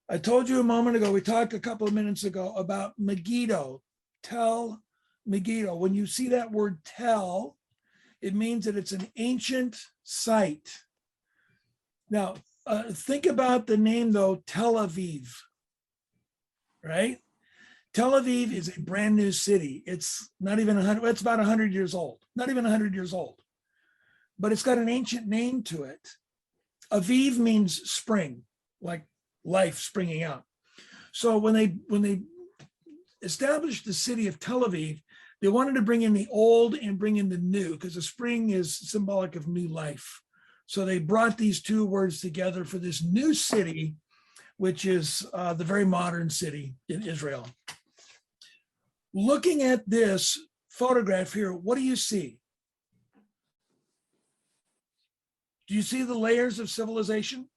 I told you a moment ago, we talked a couple of minutes ago about Megiddo, Tel Megiddo. When you see that word tell, it means that it's an ancient site. Now, think about the name though, Tel Aviv, right? Tel Aviv is a brand new city. It's not even 100, it's about 100 years old, not even 100 years old, but it's got an ancient name to it. Aviv means spring, like life springing out. So when they established the city of Tel Aviv, they wanted to bring in the old and bring in the new because the spring is symbolic of new life. So they brought these two words together for this new city, which is the very modern city in Israel. Looking at this photograph here, what do you see? Do you see the layers of civilization?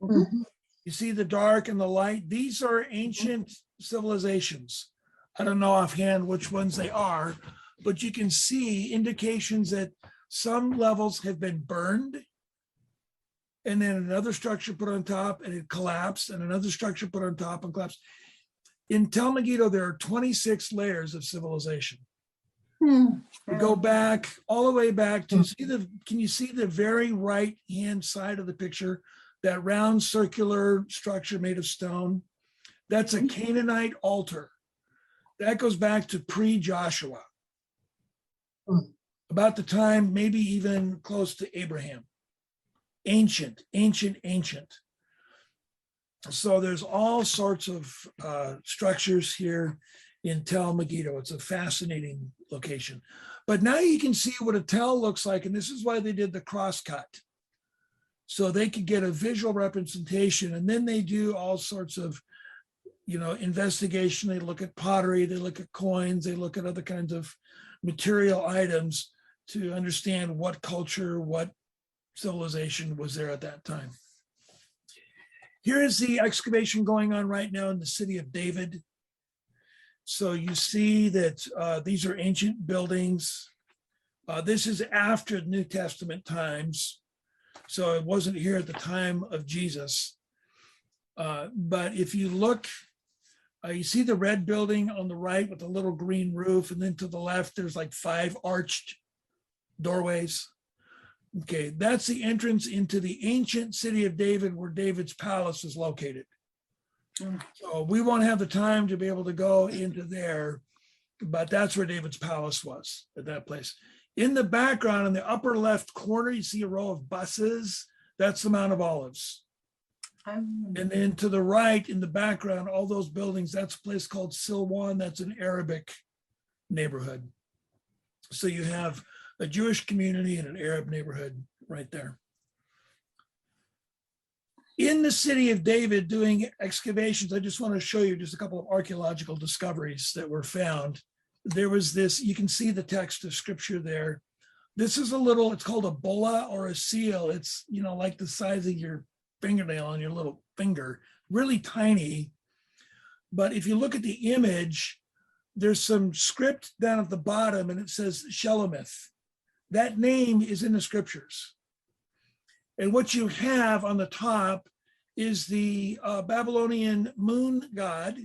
Mhm. You see the dark and the light? These are ancient civilizations. I don't know offhand which ones they are, but you can see indications that some levels have been burned and then another structure put on top and it collapsed and another structure put on top and collapsed. In Tel Megiddo, there are 26 layers of civilization. Hmm. We go back all the way back to see can you see the very right hand side of the picture, that round circular structure made of stone? That's a Canaanite altar. That goes back to pre-Joshua, about the time, maybe even close to Abraham. Ancient, ancient, ancient. So there's all sorts of structures here in Tel Megiddo. It's a fascinating location. But now you can see what a tell looks like, and this is why they did the crosscut. So they could get a visual representation, and then they do all sorts of, investigation. They look at pottery, they look at coins, they look at other kinds of material items to understand what culture, what civilization was there at that time. Here is the excavation going on right now in the city of David. So you see that these are ancient buildings. This is after the New Testament times. So it wasn't here at the time of Jesus. But if you look, you see the red building on the right with a little green roof, and then to the left, there's like 5 arched doorways. Okay, that's the entrance into the ancient city of David where David's palace is located. So we won't have the time to be able to go into there, but that's where David's palace was, at that place. In the background, in the upper left corner, you see a row of buses. That's the Mount of Olives. Oh. And then to the right in the background, all those buildings, that's a place called Silwan. That's an Arabic neighborhood. So you have a Jewish community and an Arab neighborhood right there. In the city of David doing excavations, I just want to show you just a couple of archaeological discoveries that were found. There was this, you can see the text of scripture there. This is a little, it's called a bulla or a seal. It's, you know, like the size of your fingernail on your little finger, really tiny. But if you look at the image, there's some script down at the bottom and it says Shelomith. That name is in the scriptures. And what you have on the top is the Babylonian moon god,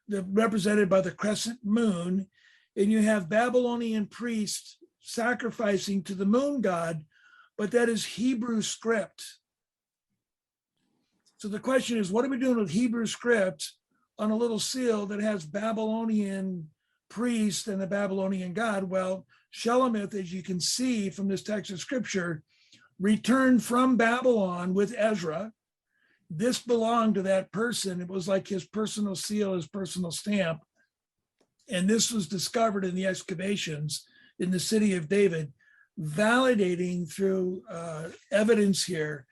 represented by the crescent moon. And you have Babylonian priests sacrificing to the moon god, but that is Hebrew script. So the question is, what are we doing with Hebrew script on a little seal that has Babylonian priest and the Babylonian god? Well, Shelomith, as you can see from this text of scripture, returned from Babylon with Ezra. This belonged to that person. It was like his personal seal, his personal stamp. And this was discovered in the excavations in the city of David, validating through evidence here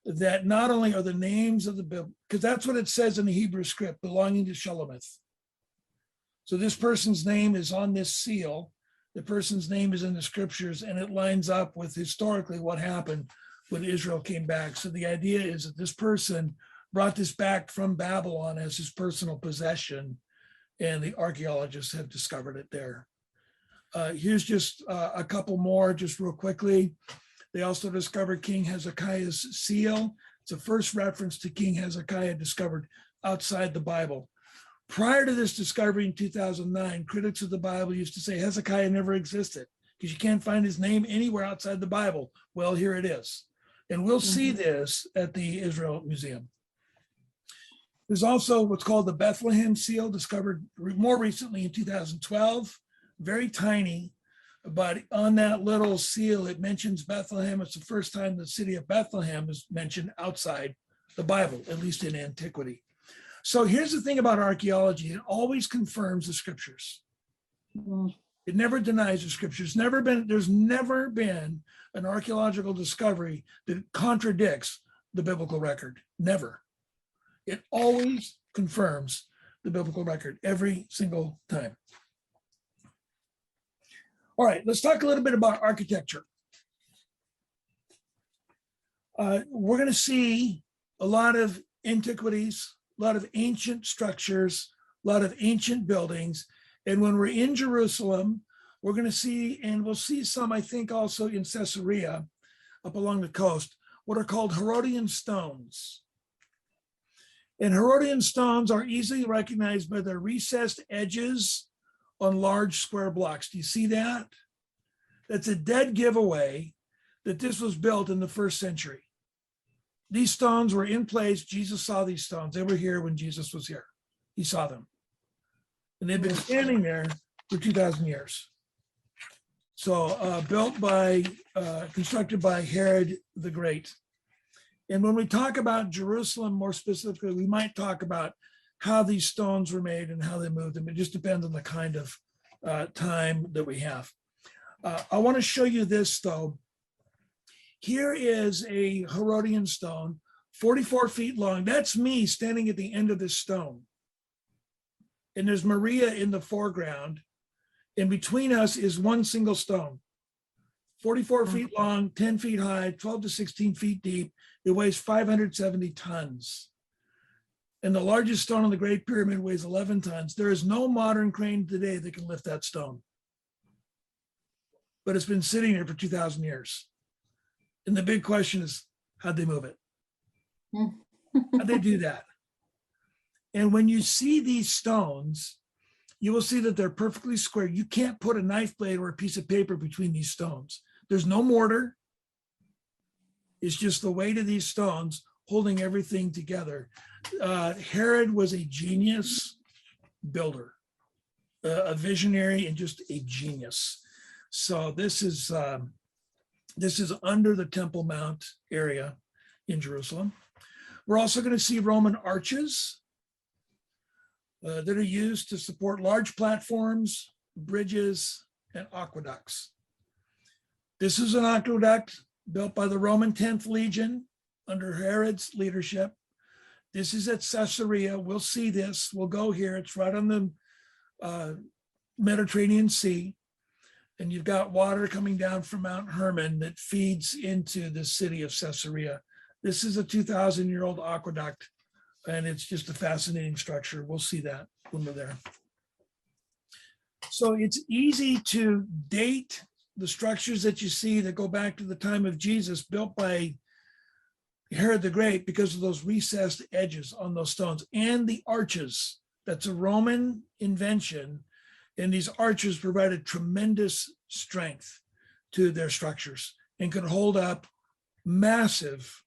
that not only are the names of the Bible, because that's what it says in the Hebrew script, belonging to Shelomith. So this person's name is on this seal. The person's name is in the scriptures, and it lines up with historically what happened when Israel came back. So the idea is that this person brought this back from Babylon as his personal possession, and the archaeologists have discovered it there. Here's just a couple more, just real quickly. They also discovered King Hezekiah's seal. It's the first reference to King Hezekiah discovered outside the Bible. Prior to this discovery in 2009, critics of the Bible used to say Hezekiah never existed because you can't find his name anywhere outside the Bible. Well, here it is. And we'll see this at the Israel Museum. There's also what's called the Bethlehem seal, discovered more recently in 2012, very tiny, but on that little seal, it mentions Bethlehem. It's the first time the city of Bethlehem is mentioned outside the Bible, at least in antiquity. So here's the thing about archaeology. It always confirms the scriptures. Mm. It never denies the scriptures. There's never been an archaeological discovery that contradicts the biblical record. Never. It always confirms the biblical record every single time. All right, let's talk a little bit about architecture. We're going to see a lot of antiquities, a lot of ancient structures, a lot of ancient buildings. And when we're in Jerusalem, we're going to see, and we'll see some, I think, also in Caesarea, up along the coast, what are called Herodian stones. And Herodian stones are easily recognized by their recessed edges on large square blocks. Do you see that? That's a dead giveaway that this was built in the 1st century. These stones were in place. Jesus saw these stones. They were here when Jesus was here. He saw them. And they've been standing there for 2,000 years. So constructed by Herod the Great. And when we talk about Jerusalem more specifically, we might talk about how these stones were made and how they moved them. It just depends on the kind of time that we have. I want to show you this though. Here is a Herodian stone, 44 feet long. That's me standing at the end of this stone. And there's Maria in the foreground. And between us is one single stone, 44 feet long, 10 feet high, 12 to 16 feet deep. It weighs 570 tons. And the largest stone on the Great Pyramid weighs 11 tons. There is no modern crane today that can lift that stone. But it's been sitting there for 2,000 years. And the big question is, how'd they move it? How'd they do that? And when you see these stones, you will see that they're perfectly square. You can't put a knife blade or a piece of paper between these stones. There's no mortar. It's just the weight of these stones holding everything together. Herod was a genius builder, a visionary, and just a genius. So this is under the Temple Mount area in Jerusalem. We're also going to see Roman arches that are used to support large platforms, bridges, and aqueducts. This is an aqueduct built by the Roman 10th Legion under Herod's leadership. This is at Caesarea. We'll see this. We'll go here. It's right on the Mediterranean Sea. And you've got water coming down from Mount Hermon that feeds into the city of Caesarea. This is a 2,000-year-old aqueduct, and it's just a fascinating structure. We'll see that when we're there. So it's easy to date the structures that you see that go back to the time of Jesus, built by Herod the Great, because of those recessed edges on those stones and the arches. That's a Roman invention. And these arches provided tremendous strength to their structures and could hold up massive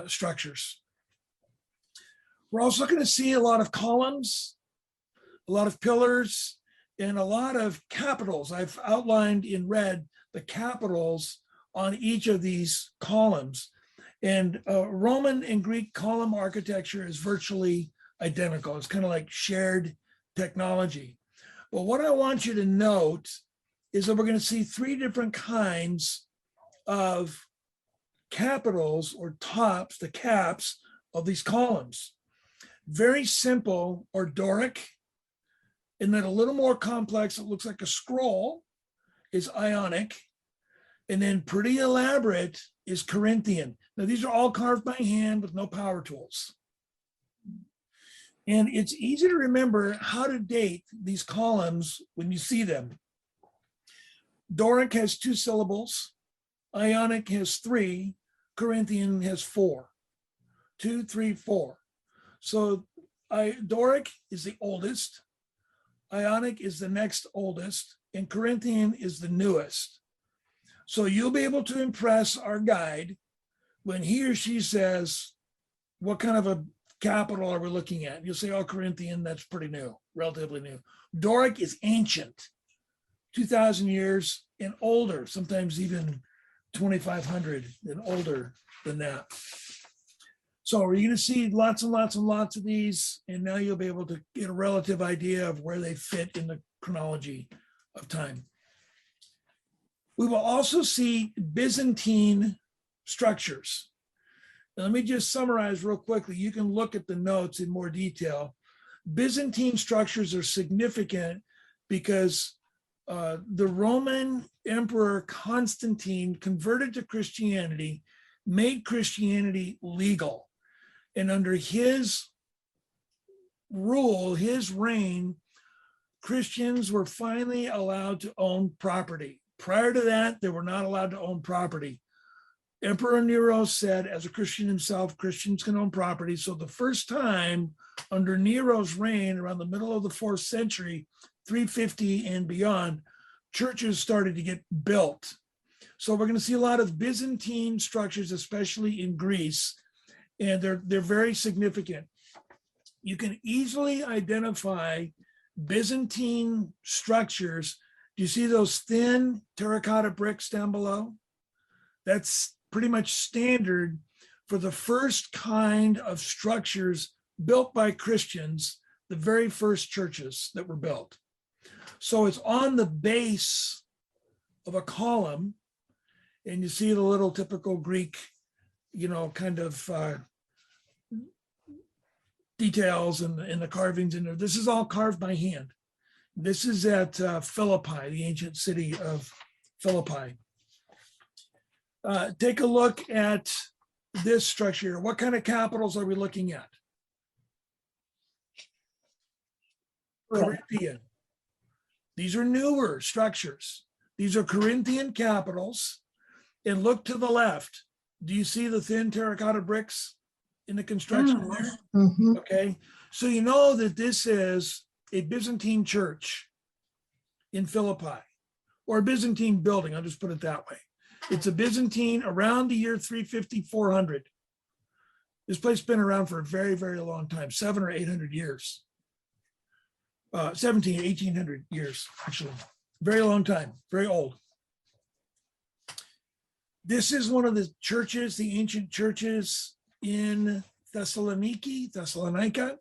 structures. We're also going to see a lot of columns, a lot of pillars, and a lot of capitals. I've outlined in red the capitals on each of these columns. And Roman and Greek column architecture is virtually identical. It's kind of like shared technology. But what I want you to note is that we're going to see three different kinds of capitals or tops, the caps of these columns. Very simple or Doric, and then a little more complex, it looks like a scroll, is Ionic, and then pretty elaborate is Corinthian. Now, these are all carved by hand with no power tools. And it's easy to remember how to date these columns when you see them. Doric has 2 syllables. Ionic has 3. Corinthian has 4. 2, 3, 4. So Doric is the oldest. Ionic is the next oldest. And Corinthian is the newest. So you'll be able to impress our guide when he or she says, what kind of a capital are we looking at? You'll say, oh, Corinthian, that's pretty new, relatively new. Doric is ancient, 2,000 years and older, sometimes even 2,500 and older than that. So you're going to see lots and lots and lots of these, and now you'll be able to get a relative idea of where they fit in the chronology of time. We will also see Byzantine structures. Now, let me just summarize real quickly. You can look at the notes in more detail. Byzantine structures are significant because the Roman Emperor Constantine converted to Christianity, made Christianity legal. And under his rule, his reign, Christians were finally allowed to own property. Prior to that, they were not allowed to own property. Emperor Nero said, as a Christian himself, Christians can own property. So the first time under Nero's reign, around the middle of the 4th century, 350 and beyond, churches started to get built. So we're going to see a lot of Byzantine structures, especially in Greece, and they're very significant. You can easily identify Byzantine structures. Do you see those thin terracotta bricks down below? That's pretty much standard for the first kind of structures built by Christians, the very first churches that were built. So it's on the base of a column, and you see the little typical Greek, kind of details and the carvings in there. This is all carved by hand. This is at Philippi, the ancient city of Philippi. Take a look at this structure. What kind of capitals are we looking at? Corinthian. These are newer structures. These are Corinthian capitals. And look to the left. Do you see the thin terracotta bricks in the construction there? Mhm. Okay. So you know that this is a Byzantine church in Philippi, or a Byzantine building. I'll just put it that way. It's a Byzantine around the year 350, 400. This place has been around for a very, very long time, 700 or 800 years. 1800 years, actually. Very long time, very old. This is one of the churches, the ancient churches in Thessalonica.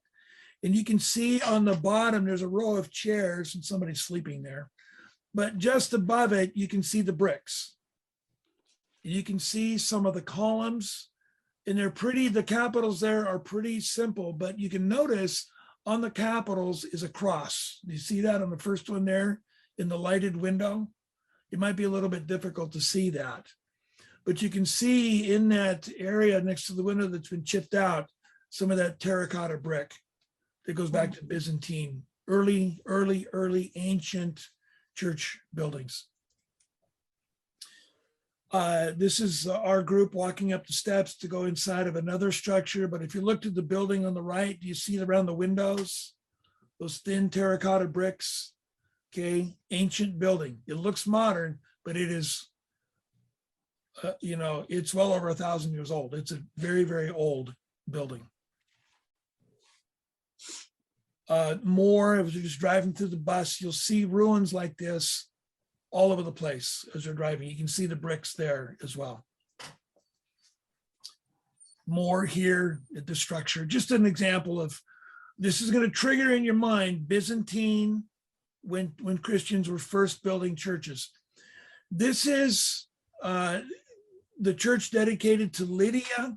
And you can see on the bottom, there's a row of chairs and somebody's sleeping there. But just above it, you can see the bricks. You can see some of the columns, and they're pretty, the capitals there are pretty simple, but you can notice on the capitals is a cross. You see that on the first one there in the lighted window? It might be a little bit difficult to see that, but you can see in that area next to the window that's been chipped out, some of that terracotta brick that goes back to Byzantine, early ancient church buildings. This is our group walking up the steps to go inside of another structure. But if you looked at the building on the right, do you see around the windows, those thin terracotta bricks? Okay, ancient building. It looks modern, but it is, it's well over 1,000 years old. It's a very, very old building. More, if you're just driving through the bus, you'll see ruins like this all over the place as you're driving. You can see the bricks there as well. More here at the structure. Just an example of, this is going to trigger in your mind Byzantine, when Christians were first building churches. This is the church dedicated to Lydia,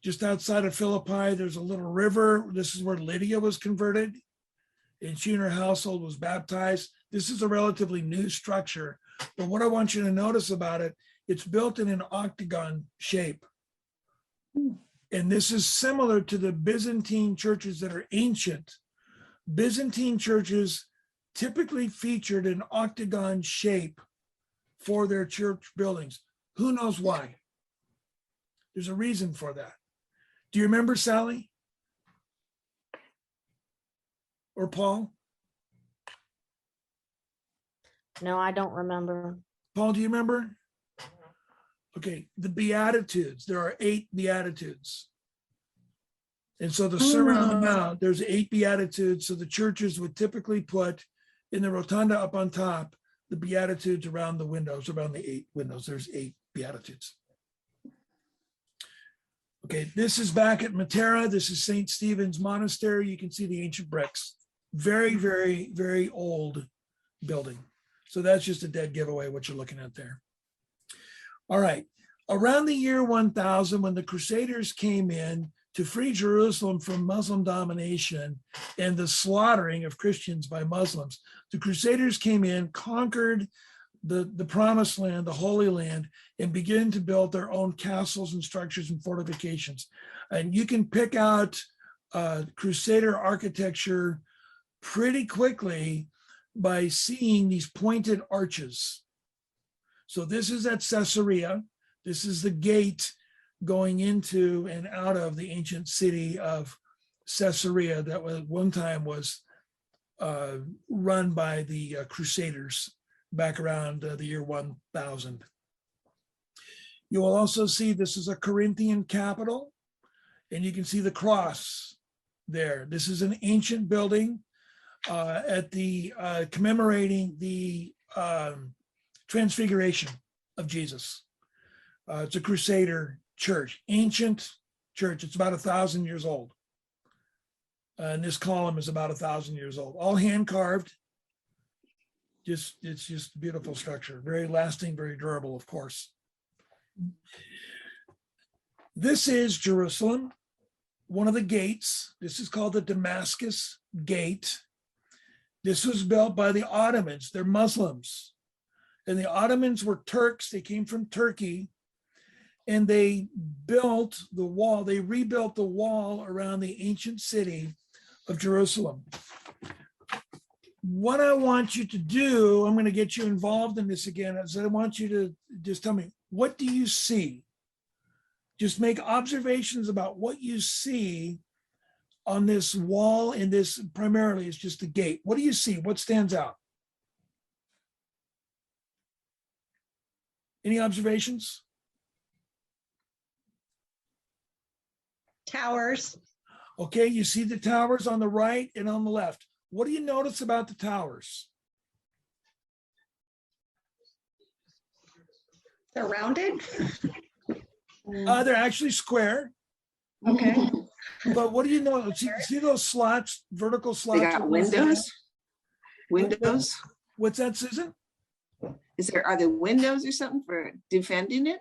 just outside of Philippi. There's a little river. This is where Lydia was converted, and she and her household was baptized. This is a relatively new structure, but what I want you to notice about it, it's built in an octagon shape. And this is similar to the Byzantine churches that are ancient. Byzantine churches typically featured an octagon shape for their church buildings. Who knows why? There's a reason for that. Do you remember, Sally? Or Paul? No, I don't remember. Paul, do you remember? Okay, the Beatitudes. There are 8 Beatitudes. And so the Sermon on the Mount, there's 8 Beatitudes. So the churches would typically put in the rotunda up on top, the Beatitudes around the windows, around the 8 windows. There's 8 Beatitudes. Okay, this is back at Matera. This is St. Stephen's Monastery. You can see the ancient bricks. Very, very, very old building. So that's just a dead giveaway what you're looking at there. All right, around the year 1000, when the Crusaders came in to free Jerusalem from Muslim domination and the slaughtering of Christians by Muslims, the Crusaders came in, conquered the promised land, the Holy Land, and began to build their own castles and structures and fortifications. And you can pick out Crusader architecture pretty quickly by seeing these pointed arches. So this is at Caesarea. This is the gate going into and out of the ancient city of Caesarea that was one time was run by the Crusaders back around the year 1000. You will also see this is a Corinthian capital, and you can see the cross there. This is an ancient building at the commemorating the transfiguration of Jesus. It's a Crusader church, ancient church. It's about 1,000 years old. And this column is about 1,000 years old, all hand carved. It's just a beautiful structure, very lasting, very durable, of course. This is Jerusalem, one of the gates. This is called the Damascus Gate. This was built by the Ottomans. They're Muslims. And the Ottomans were Turks. They came from Turkey. And they built the wall. They rebuilt the wall around the ancient city of Jerusalem. What I want you to do, I'm going to get you involved in this again, is I want you to just tell me, what do you see? Just make observations about what you see on this wall, and this primarily is just a gate. What do you see? What stands out? Any observations? Towers. Okay, you see the towers on the right and on the left. What do you notice about the towers? They're rounded. They're actually square. Okay. But what do you know? See those slots, vertical slots? They got with those- windows? Windows? What's that, Susan? Are there windows or something for defending it?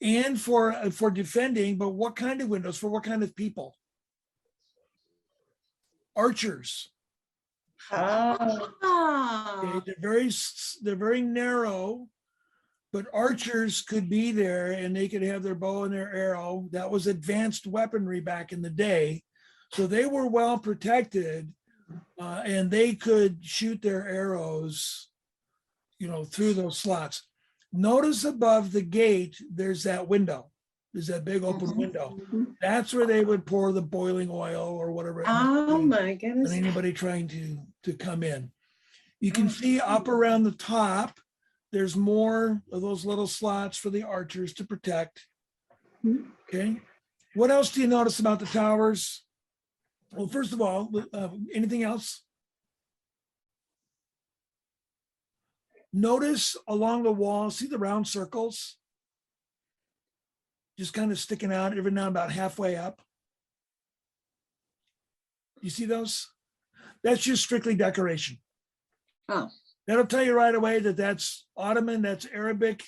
And for defending, but what kind of windows? For what kind of people? Archers. Oh, Okay, Ah, they're very narrow, but archers could be there and they could have their bow and their arrow. That was advanced weaponry back in the day. So they were well protected, and they could shoot their arrows, through those slots. Notice above the gate, there's that window. There's that big open Mhm. window. mhm. That's where they would pour the boiling oil or whatever. it might Oh, be. my Than goodness. anybody trying to come in. You can see up around the top, there's more of those little slots for the archers to protect. Okay. What else do you notice about the towers? Well, first of all, anything else? Notice along the wall, see the round circles? Just kind of sticking out every now and about halfway up. You see those? That's just strictly decoration. Oh. That'll tell you right away that that's Ottoman, that's Arabic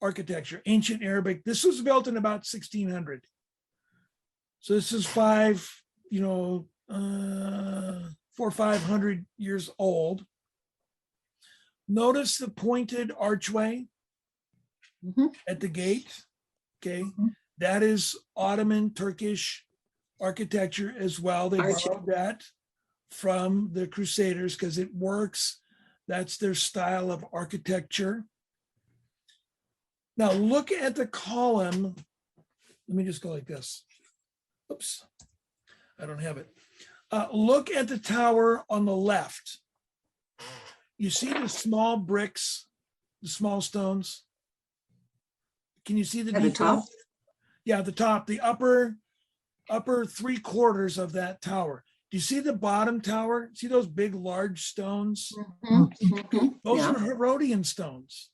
architecture, ancient Arabic. This was built in about 1600. So this is 400 or 500 years old. Notice the pointed archway Mhm. at the gate. Okay, Mhm. that is Ottoman Turkish architecture as well. They Arch- borrowed that from the Crusaders because it works. That's their style of architecture. Now look at the column. Let me just go like this. Oops, I don't have it. Look at the tower on the left. You see the small bricks, the small stones? Can you see the At the detail? top? Yeah, the top, the upper 3/4 of that tower. Do you see the bottom tower? See those big, large stones? Mhm, mhm. Those Yeah. are Herodian stones.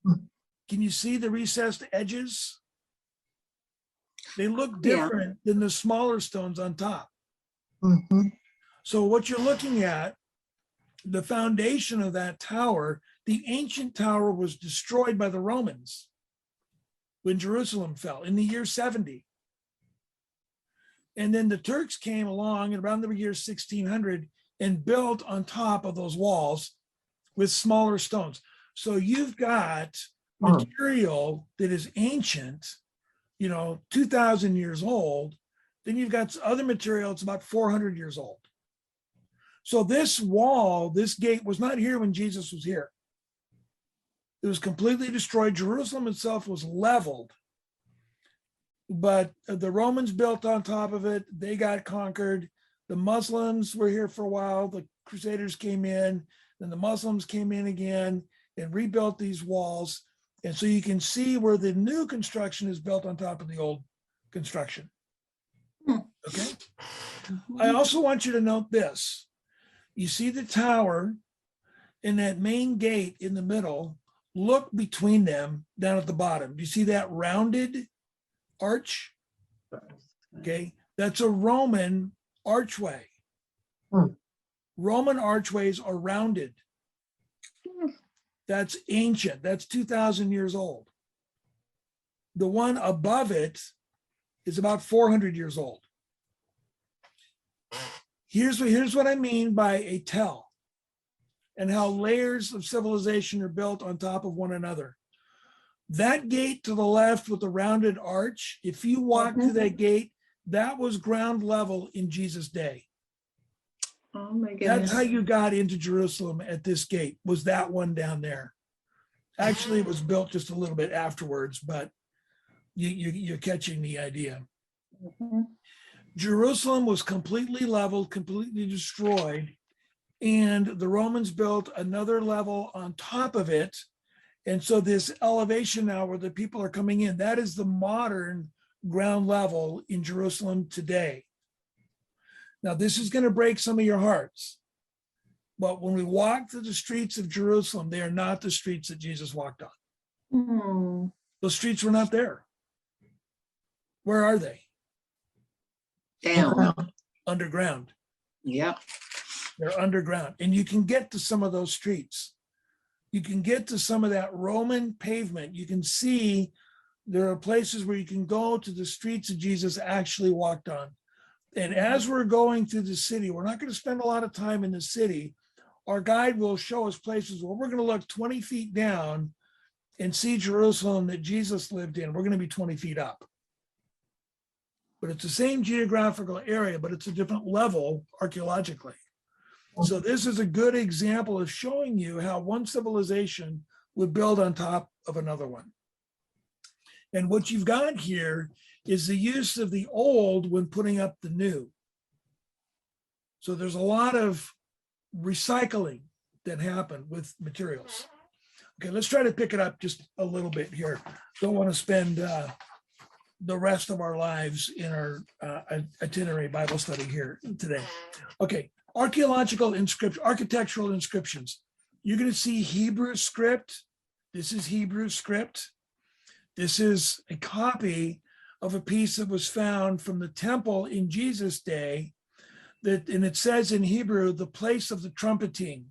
Hmm. Can you see the recessed edges? They look Yeah. different than the smaller stones on top. Mhm. So what you're looking at, the foundation of that tower, the ancient tower was destroyed by the Romans when Jerusalem fell in the year 70. And then the Turks came along around the year 1600 and built on top of those walls with smaller stones. So you've got Oh. material that is ancient, 2,000 years old. Then you've got other material, it's about 400 years old. So this wall, this gate was not here when Jesus was here. It was completely destroyed. Jerusalem itself was leveled. But the Romans built on top of it. They got conquered. The Muslims were here for a while. The Crusaders came in, then the Muslims came in again and rebuilt these walls. And so you can see where the new construction is built on top of the old construction. Hmm. Okay. I also want you to note this. You see the tower and that main gate in the middle. Look between them down at the bottom. Do you see that rounded arch? Okay, that's a Roman archway. Hmm. Roman archways are rounded. That's ancient. That's 2,000 years old. The one above it is about 400 years old. Here's what I mean by a tell and how layers of civilization are built on top of one another. That gate to the left with the rounded arch, if you walk through that gate, that was ground level in Jesus' day. Oh, my That's goodness. how you got into Jerusalem at this gate, was that one down there. Actually, it was built just a little bit afterwards, but you're catching the idea. Mhm. Jerusalem was completely leveled, completely destroyed, and the Romans built another level on top of it. And so this elevation now where the people are coming in, that is the modern ground level in Jerusalem today. Now, this is going to break some of your hearts. But when we walk through the streets of Jerusalem, they are not the streets that Jesus walked on. Hmm. Those streets were not there. Where are they? Down. underground. Yep. They're underground, and you can get to some of those streets. You can get to some of that Roman pavement. You can see there are places where you can go to the streets that Jesus actually walked on. And as we're going through the city, we're not going to spend a lot of time in the city. Our guide will show us places where we're going to look 20 feet down and see Jerusalem that Jesus lived in. We're going to be 20 feet up. But it's the same geographical area, but it's a different level archaeologically. So this is a good example of showing you how one civilization would build on top of another one. And what you've got here is the use of the old when putting up the new. So there's a lot of recycling that happened with materials. Okay, let's try to pick it up just a little bit here. Don't want to spend the rest of our lives in our itinerary Bible study here today. Okay, archaeological inscription, architectural inscriptions. You're going to see Hebrew script. This is Hebrew script. This is a copy of a piece that was found from the temple in Jesus' day. And it says in Hebrew, the place of the trumpeting.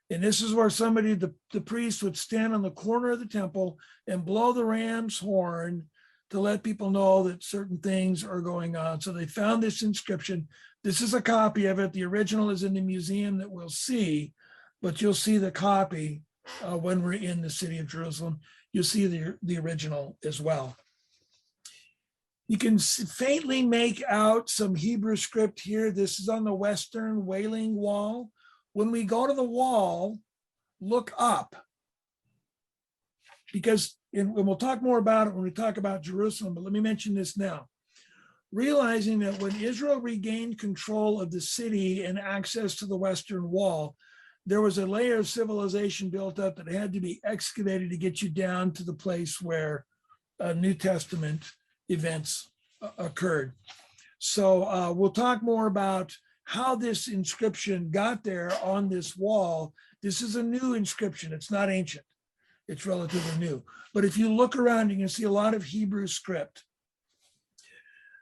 And this is where somebody, the priest would stand on the corner of the temple and blow the ram's horn to let people know that certain things are going on. So they found this inscription. This is a copy of it. The original is in the museum that we'll see, but you'll see the copy when we're in the city of Jerusalem. You'll see the original as well. You can faintly make out some Hebrew script here. This is on the Western Wailing Wall. When we go to the wall, look up. Because, and we'll talk more about it when we talk about Jerusalem, but let me mention this now. Realizing that when Israel regained control of the city and access to the Western Wall, there was a layer of civilization built up that had to be excavated to get you down to the place where New Testament events occurred. So we'll talk more about how this inscription got there on this wall. This is a new inscription. It's not ancient. It's relatively new. But if you look around, you can see a lot of Hebrew script.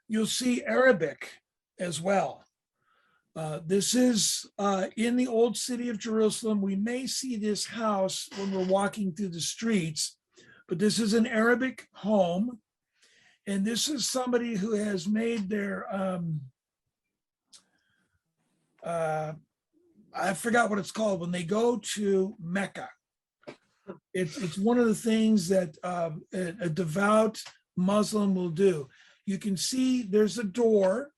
You'll see Arabic as well. This is in the old city of Jerusalem. We may see this house when we're walking through the streets, but this is an Arabic home. And this is somebody who has made their, I forgot what it's called, when they go to Mecca. It's one of the things that a devout Muslim will do. You can see there's a door.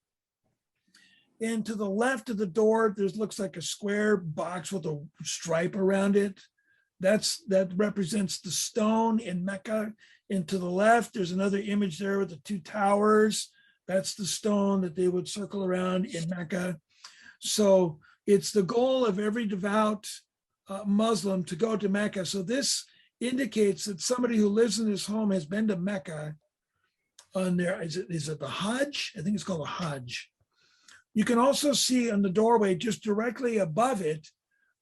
And to the left of the door, there looks like a square box with a stripe around it. That represents the stone in Mecca. And to the left, there's another image there with the two towers. That's the stone that they would circle around in Mecca. So it's the goal of every devout Muslim to go to Mecca. So this indicates that somebody who lives in this home has been to Mecca on their, is it the Hajj? I think it's called a Hajj. You can also see on the doorway, just directly above it,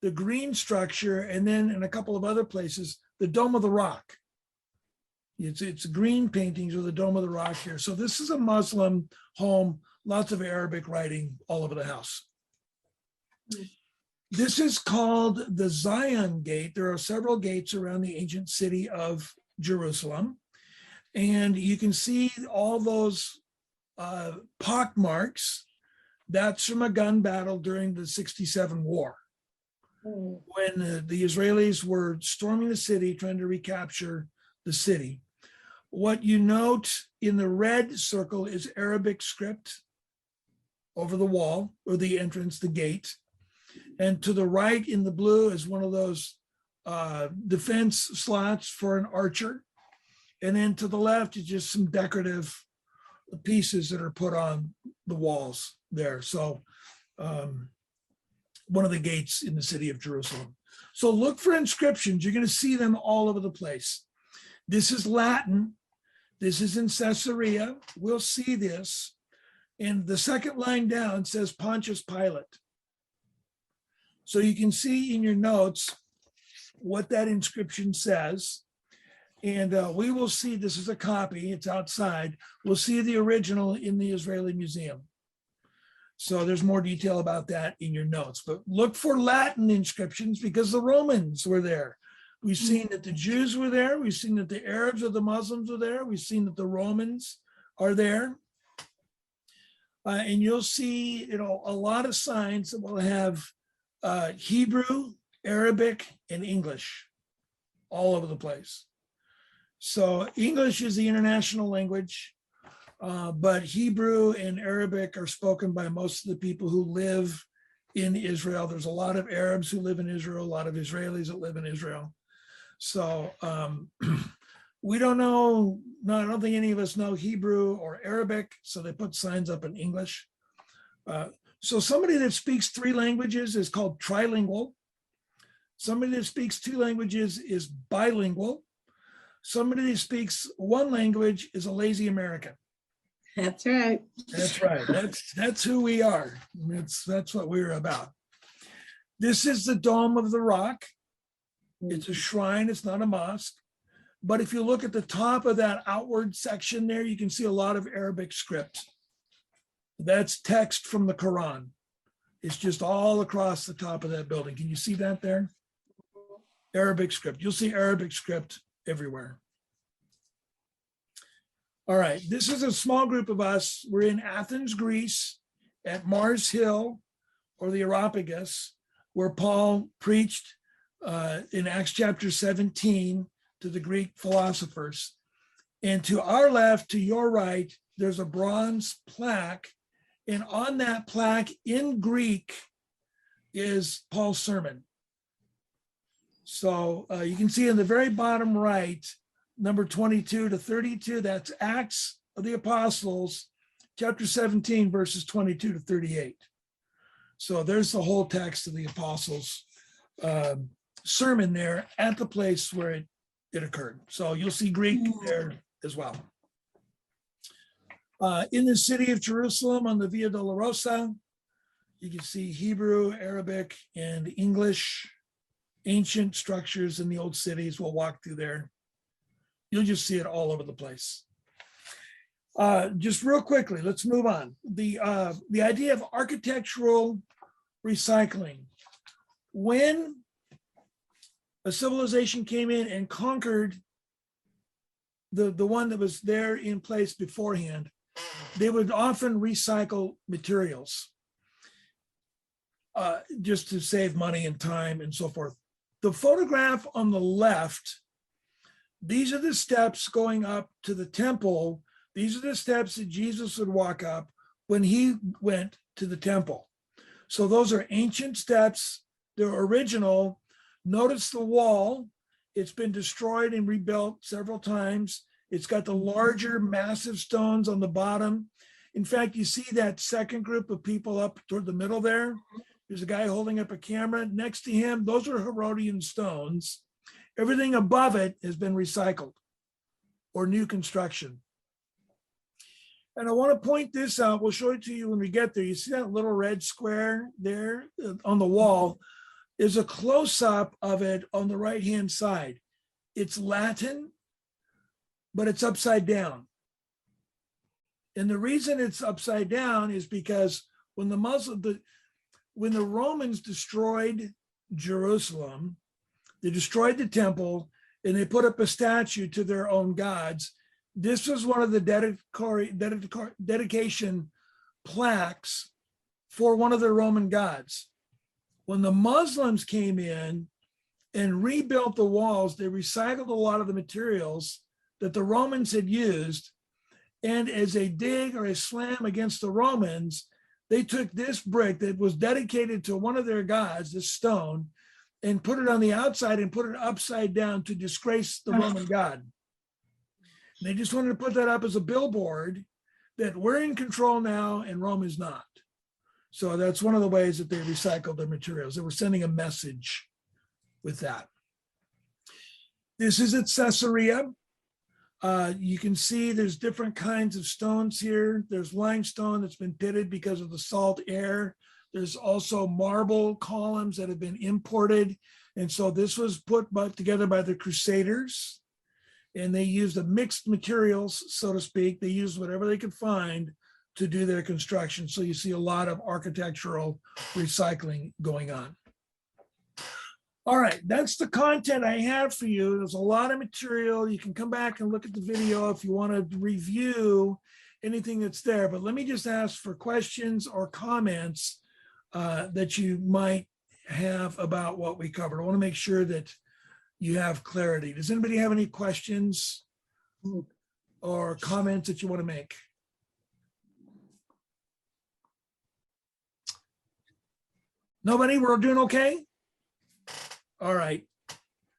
the green structure, and then in a couple of other places, the Dome of the Rock. It's green paintings with the Dome of the Rock here. So this is a Muslim home, lots of Arabic writing all over the house. This is called the Zion Gate. There are several gates around the ancient city of Jerusalem. And you can see all those pock marks. That's from a gun battle during the 67 war. When the Israelis were storming the city, trying to recapture the city. What you note in the red circle is Arabic script over the wall, or the entrance, the gate. And to the right in the blue is one of those defense slots for an archer. And then to the left is just some decorative pieces that are put on the walls there. So one of the gates in the city of Jerusalem. So look for inscriptions. You're going to see them all over the place. This is Latin. This is in Caesarea. We'll see this. And the second line down says Pontius Pilate. So you can see in your notes what that inscription says. And we will see, this is a copy, it's outside. We'll see the original in the Israeli Museum. So there's more detail about that in your notes, but look for Latin inscriptions because the Romans were there. We've seen that the Jews were there. We've seen that the Arabs or the Muslims are there. We've seen that the Romans are there. And you'll see, a lot of signs that will have Hebrew, Arabic, and English all over the place. So English is the international language, but Hebrew and Arabic are spoken by most of the people who live in Israel. There's a lot of Arabs who live in Israel, a lot of Israelis that live in Israel. So we don't know, no, I don't think any of us know Hebrew or Arabic, so they put signs up in English. So somebody that speaks 3 languages is called trilingual. Somebody that speaks 2 languages is bilingual. Somebody that speaks 1 language is a lazy American. That's right. That's right. That's who we are. That's what we're about. This is the Dome of the Rock. It's a shrine. It's not a mosque. But if you look at the top of that outward section there, you can see a lot of Arabic script. That's text from the Quran. It's just all across the top of that building. Can you see that there? Arabic script. You'll see Arabic script everywhere. All right, this is a small group of us. We're in Athens, Greece, at Mars Hill, or the Areopagus, where Paul preached in Acts chapter 17 to the Greek philosophers. And to our left, to your right, there's a bronze plaque. And on that plaque in Greek is Paul's sermon. So you can see in the very bottom right, number 22 to 32, that's Acts of the Apostles, chapter 17, verses 22 to 38. So there's the whole text of the Apostles' sermon there at the place where it occurred. So you'll see Greek there as well. In the city of Jerusalem on the Via Dolorosa, you can see Hebrew, Arabic, and English, ancient structures in the old cities. We'll walk through there. You'll just see it all over the place. Just real quickly, let's move on. The idea of architectural recycling. When a civilization came in and conquered the one that was there in place beforehand, they would often recycle materials just to save money and time and so forth. The photograph on the left, these are the steps going up to the temple. These are the steps that Jesus would walk up when he went to the temple. So those are ancient steps. They're original. Notice the wall. It's been destroyed and rebuilt several times. It's got the larger, massive stones on the bottom. In fact, you see that second group of people up toward the middle there. There's a guy holding up a camera. Next to him, those are Herodian stones. Everything above it has been recycled or new construction. And I want to point this out. We'll show it to you when we get there. You see that little red square there on the wall? Is a close-up of it on the right-hand side. It's Latin, but it's upside down. And the reason it's upside down is because when the Romans destroyed Jerusalem, they destroyed the temple and they put up a statue to their own gods. This was one of the dedication plaques for one of their Roman gods. When the Muslims came in and rebuilt the walls, they recycled a lot of the materials that the Romans had used. And as a dig or a slam against the Romans, they took this brick that was dedicated to one of their gods, this stone, and put it on the outside and put it upside down to disgrace the Roman god. And they just wanted to put that up as a billboard that we're in control now and Rome is not. So that's one of the ways that they recycled their materials. They were sending a message with that. This is at Caesarea. You can see there's different kinds of stones here. There's limestone that's been pitted because of the salt air. There's also marble columns that have been imported. And so this was put together by the Crusaders. And they used the mixed materials, so to speak. They used whatever they could find to do their construction. So you see a lot of architectural recycling going on. All right, that's the content I have for you. There's a lot of material. You can come back and look at the video if you want to review anything that's there. But let me just ask for questions or comments that you might have about what we covered. I want to make sure that you have clarity. Does anybody have any questions or comments that you want to make? Nobody? We're doing okay? All right.